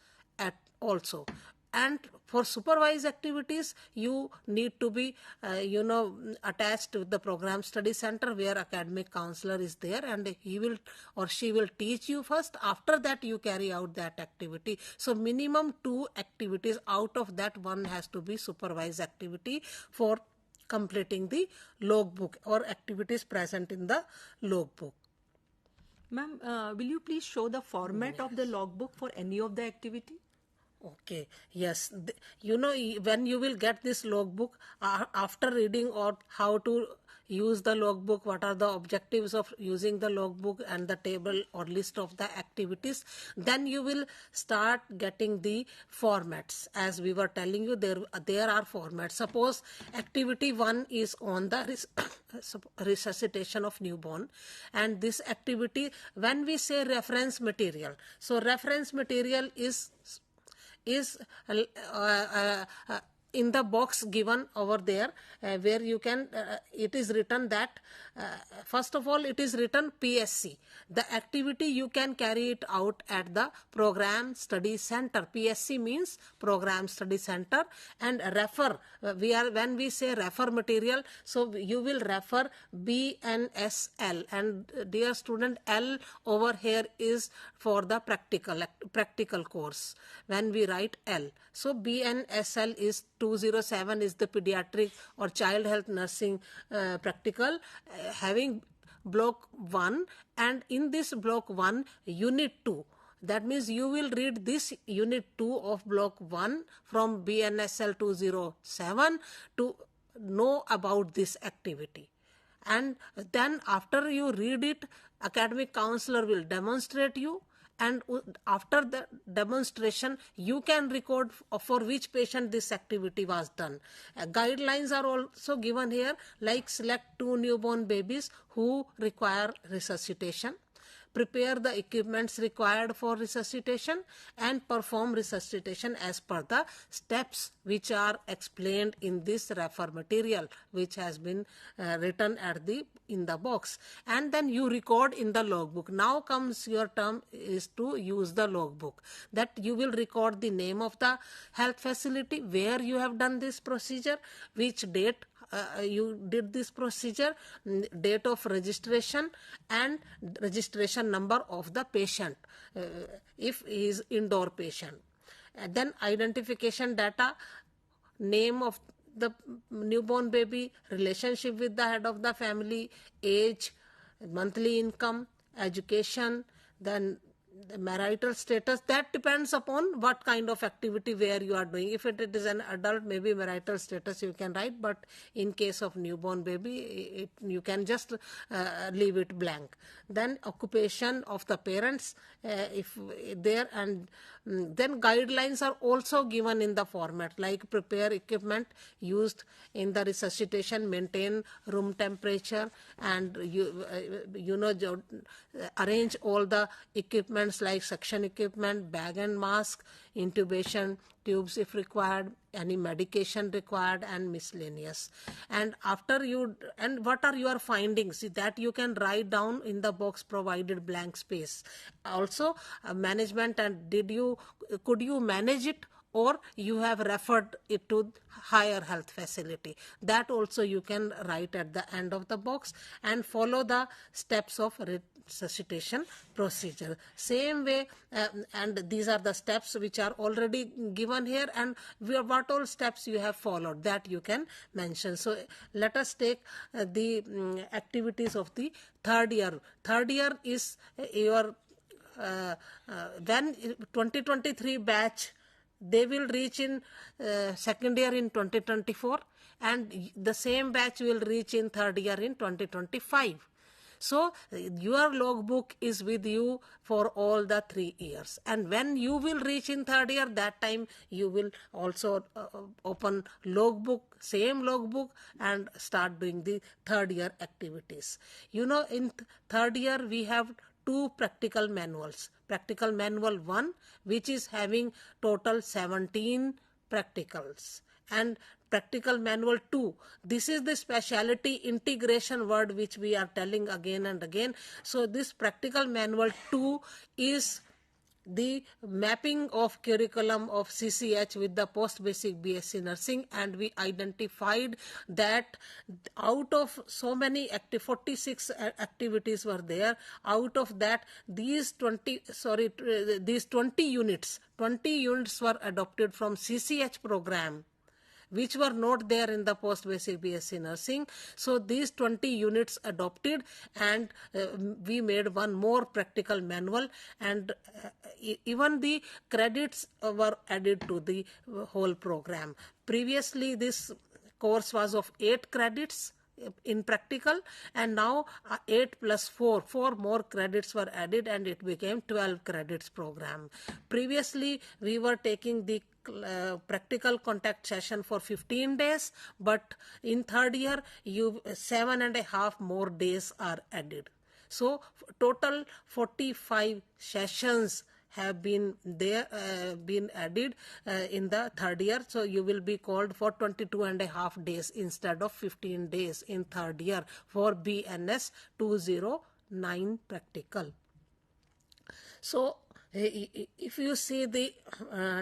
also. And for supervised activities, you need to be, attached to the program study center where academic counselor is there, and he will or she will teach you first. After that, you carry out that activity. So minimum 2 activities. Out of that, one has to be supervised activity for completing the logbook or activities present in the logbook. Ma'am, will you please show the format of the logbook for any of the activity? Okay, yes. When you will get this logbook, after reading or how to use the logbook, what are the objectives of using the logbook and the table or list of the activities, then you will start getting the formats. As we were telling you, there are formats. Suppose activity 1 is on the resuscitation of newborn, and this activity, when we say reference material, so reference material is in the box given over there, where you can it is written that first of all it is written PSC. The activity you can carry it out at the program study center. PSC means program study center. And refer, when we say refer material, so you will refer BNSL, and dear student, L over here is for the practical course when we write L. So BNSL is 207 is the pediatric or child health nursing practical, having block 1, and in this block 1 unit 2. That means you will read this unit 2 of block 1 from BNSL 207 to know about this activity. And then after you read it, academic counselor will demonstrate you, and after the demonstration you can record for which patient this activity was done. Guidelines are also given here, like select 2 newborn babies who require resuscitation, prepare the equipments required for resuscitation, and perform resuscitation as per the steps which are explained in this refer material which has been written in the box, and then you record in the logbook. Now comes your term is to use the logbook, that you will record the name of the health facility where you have done this procedure, which date you did this procedure, date of registration, and registration number of the patient if he is indoor patient. And then identification data, name of the newborn baby, relationship with the head of the family, age, monthly income, education, then the marital status. That depends upon what kind of activity where you are doing. If it is an adult, maybe marital status you can write, but in case of newborn baby, you can just leave it blank. Then occupation of the parents, if there, and then guidelines are also given in the format, like prepare equipment used in the resuscitation, maintain room temperature, and arrange all the equipments like suction equipment, bag and mask, intubation tubes if required, any medication required, and miscellaneous. And after you, and what are your findings, that you can write down in the box provided blank space. Also management, and could you manage it, or you have referred it to higher health facility. That also you can write at the end of the box, and follow the steps of resuscitation procedure. Same way, and these are the steps which are already given here, and what all steps you have followed, that you can mention. So let us take the activities of the third year. Third year is your when 2023 batch, they will reach in second year in 2024, and the same batch will reach in third year in 2025. So your logbook is with you for all the 3 years, and when you will reach in third year, that time you will also open logbook, same logbook, and start doing the third year activities. In third year we have 2 practical manuals. Practical manual 1, which is having total 17 practicals, and practical manual 2, this is the specialty integration word which we are telling again and again. So this practical manual 2 is the mapping of curriculum of CCH with the post-basic B.Sc nursing, and we identified that out of so many 46 activities were there. Out of that, these 20 units were adopted from CCH program, which were not there in the post-basic B.Sc nursing. So these 20 units adopted, and we made one more practical manual, and even the credits were added to the whole program. Previously this course was of 8 credits in practical, and now 8 plus 4 more credits were added, and it became 12 credits program. Previously we were taking the practical contact session for 15 days, but in third year 7.5 more days are added. So total 45 sessions have been added in the third year. So you will be called for 22.5 days instead of 15 days in third year for BNS 209 practical. So if you see the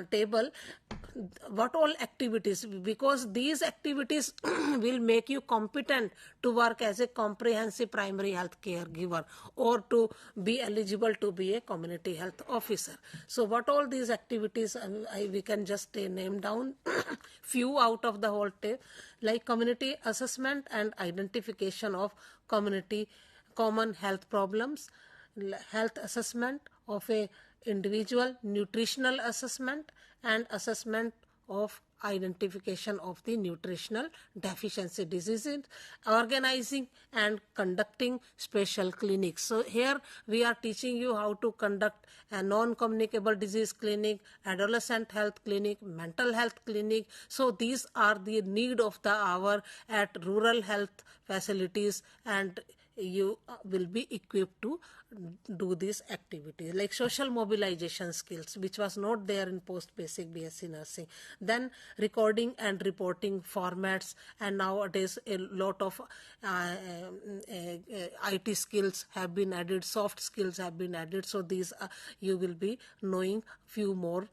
table, what all activities, because these activities will make you competent to work as a comprehensive primary health care giver, or to be eligible to be a community health officer. So what all these activities, we can just name down few out of the whole table, like community assessment and identification of community common health problems, health assessment of a individual, nutritional assessment, and assessment of identification of the nutritional deficiency diseases, organizing and conducting special clinics. So here we are teaching you how to conduct a non-communicable disease clinic, adolescent health clinic, mental health clinic. So these are the need of the hour at rural health facilities, and you will be equipped to do these activities like social mobilization skills, which was not there in post-basic BSc nursing. Then recording and reporting formats, and nowadays a lot of IT skills have been added, soft skills have been added. So these you will be knowing few more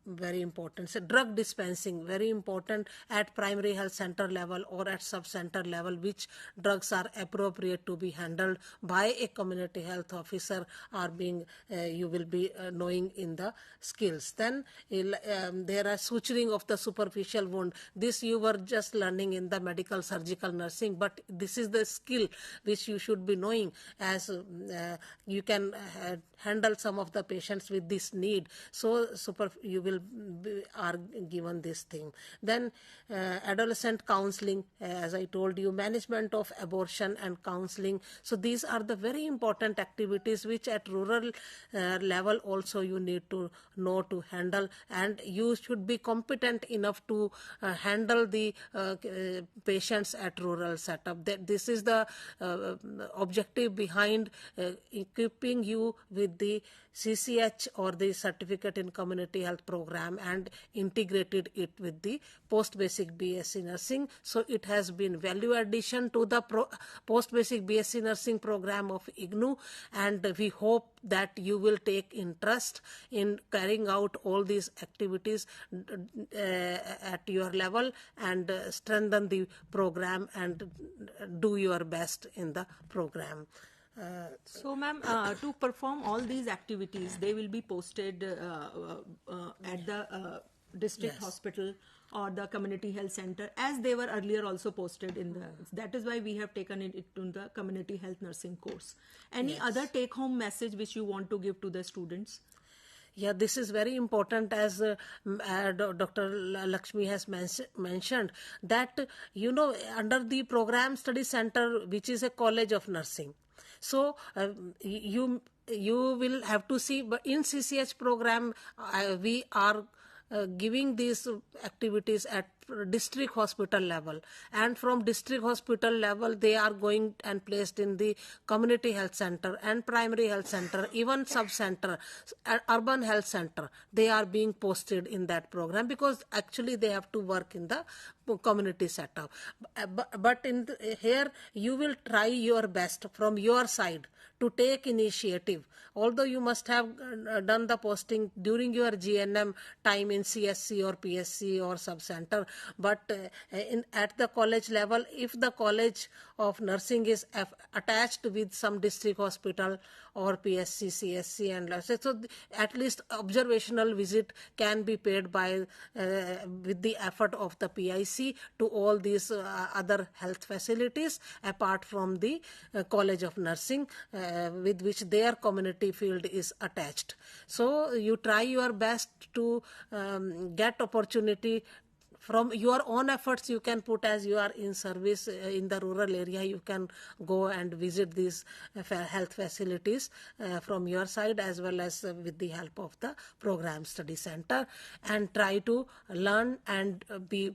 very important. So drug dispensing, very important at primary health center level or at sub-center level, which drugs are appropriate to be handled by a community health officer are being, you will be knowing in the skills. Then there are suturing of the superficial wound. This you were just learning in the medical surgical nursing, but this is the skill which you should be knowing, as you can handle some of the patients with this need. So you will are given this thing. Then adolescent counseling, as I told you, management of abortion and counseling. So these are the very important activities which at rural level also you need to know to handle, and you should be competent enough to handle the patients at rural setup. This is the objective behind equipping you with the CCH or the Certificate in Community Health program and integrated it with the post-basic BSc nursing. So it has been value addition to the post-basic BSc nursing program of Ignou, and we hope that you will take interest in carrying out all these activities at your level and strengthen the program and do your best in the program. So, ma'am, to perform all these activities, they will be posted at the district hospital or the community health center, as they were earlier also posted in the. That is why we have taken it to the community health nursing course. Any other take-home message which you want to give to the students? Yeah, this is very important, as Dr. Laxmi has mentioned, that, you know, under the program study center, which is a college of nursing. So you will have to see, but in CCH program we are giving these activities at district hospital level, and from district hospital level they are going and placed in the community health center and primary health center, even sub-center, urban health center. They are being posted in that program because actually they have to work in the community setup. But here you will try your best from your side to take initiative. Although you must have done the posting during your GNM time in CSC or PSC or sub-center, but at the college level, if the college of nursing is attached with some district hospital or PSC, CSC, and so at least observational visit can be paid by with the effort of the PIC to all these other health facilities apart from the College of Nursing with which their community field is attached. So you try your best to get opportunity. From your own efforts, you can put, as you are in service in the rural area, you can go and visit these health facilities from your side, as well as with the help of the program study center, and try to learn and be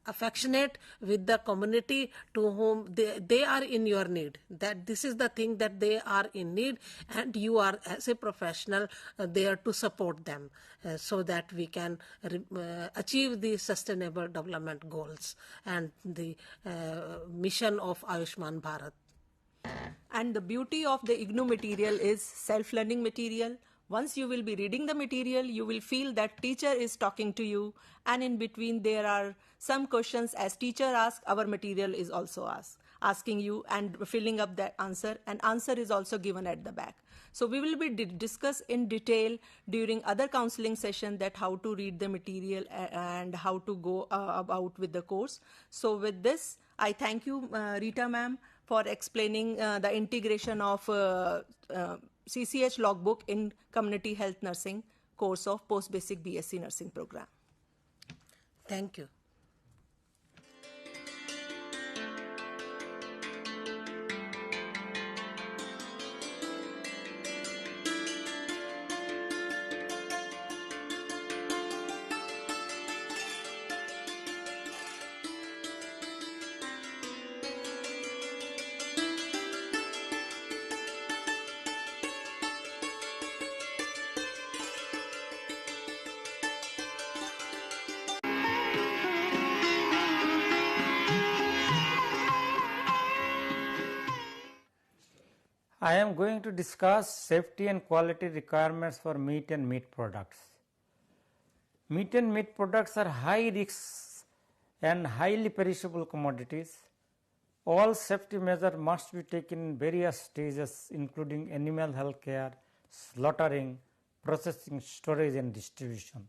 affectionate with the community to whom they are in your need. That this is the thing, that they are in need, and you are as a professional there to support them so that we can achieve the sustainable development goals and the mission of Ayushman Bharat. And the beauty of the Ignou material is self-learning material. Once you will be reading the material, you will feel that teacher is talking to you, and in between there are some questions as teacher asks, our material is also asking you and filling up that answer, and answer is also given at the back. So we will be discuss in detail during other counseling session that how to read the material and how to go about with the course. So with this, I thank you, Reeta ma'am, for explaining the integration of CCH logbook in community health nursing course of post-basic BSc nursing program. Thank you. I am going to discuss safety and quality requirements for meat and meat products. Meat and meat products are high risk and highly perishable commodities. All safety measures must be taken in various stages, including animal health care, slaughtering, processing, storage and distribution.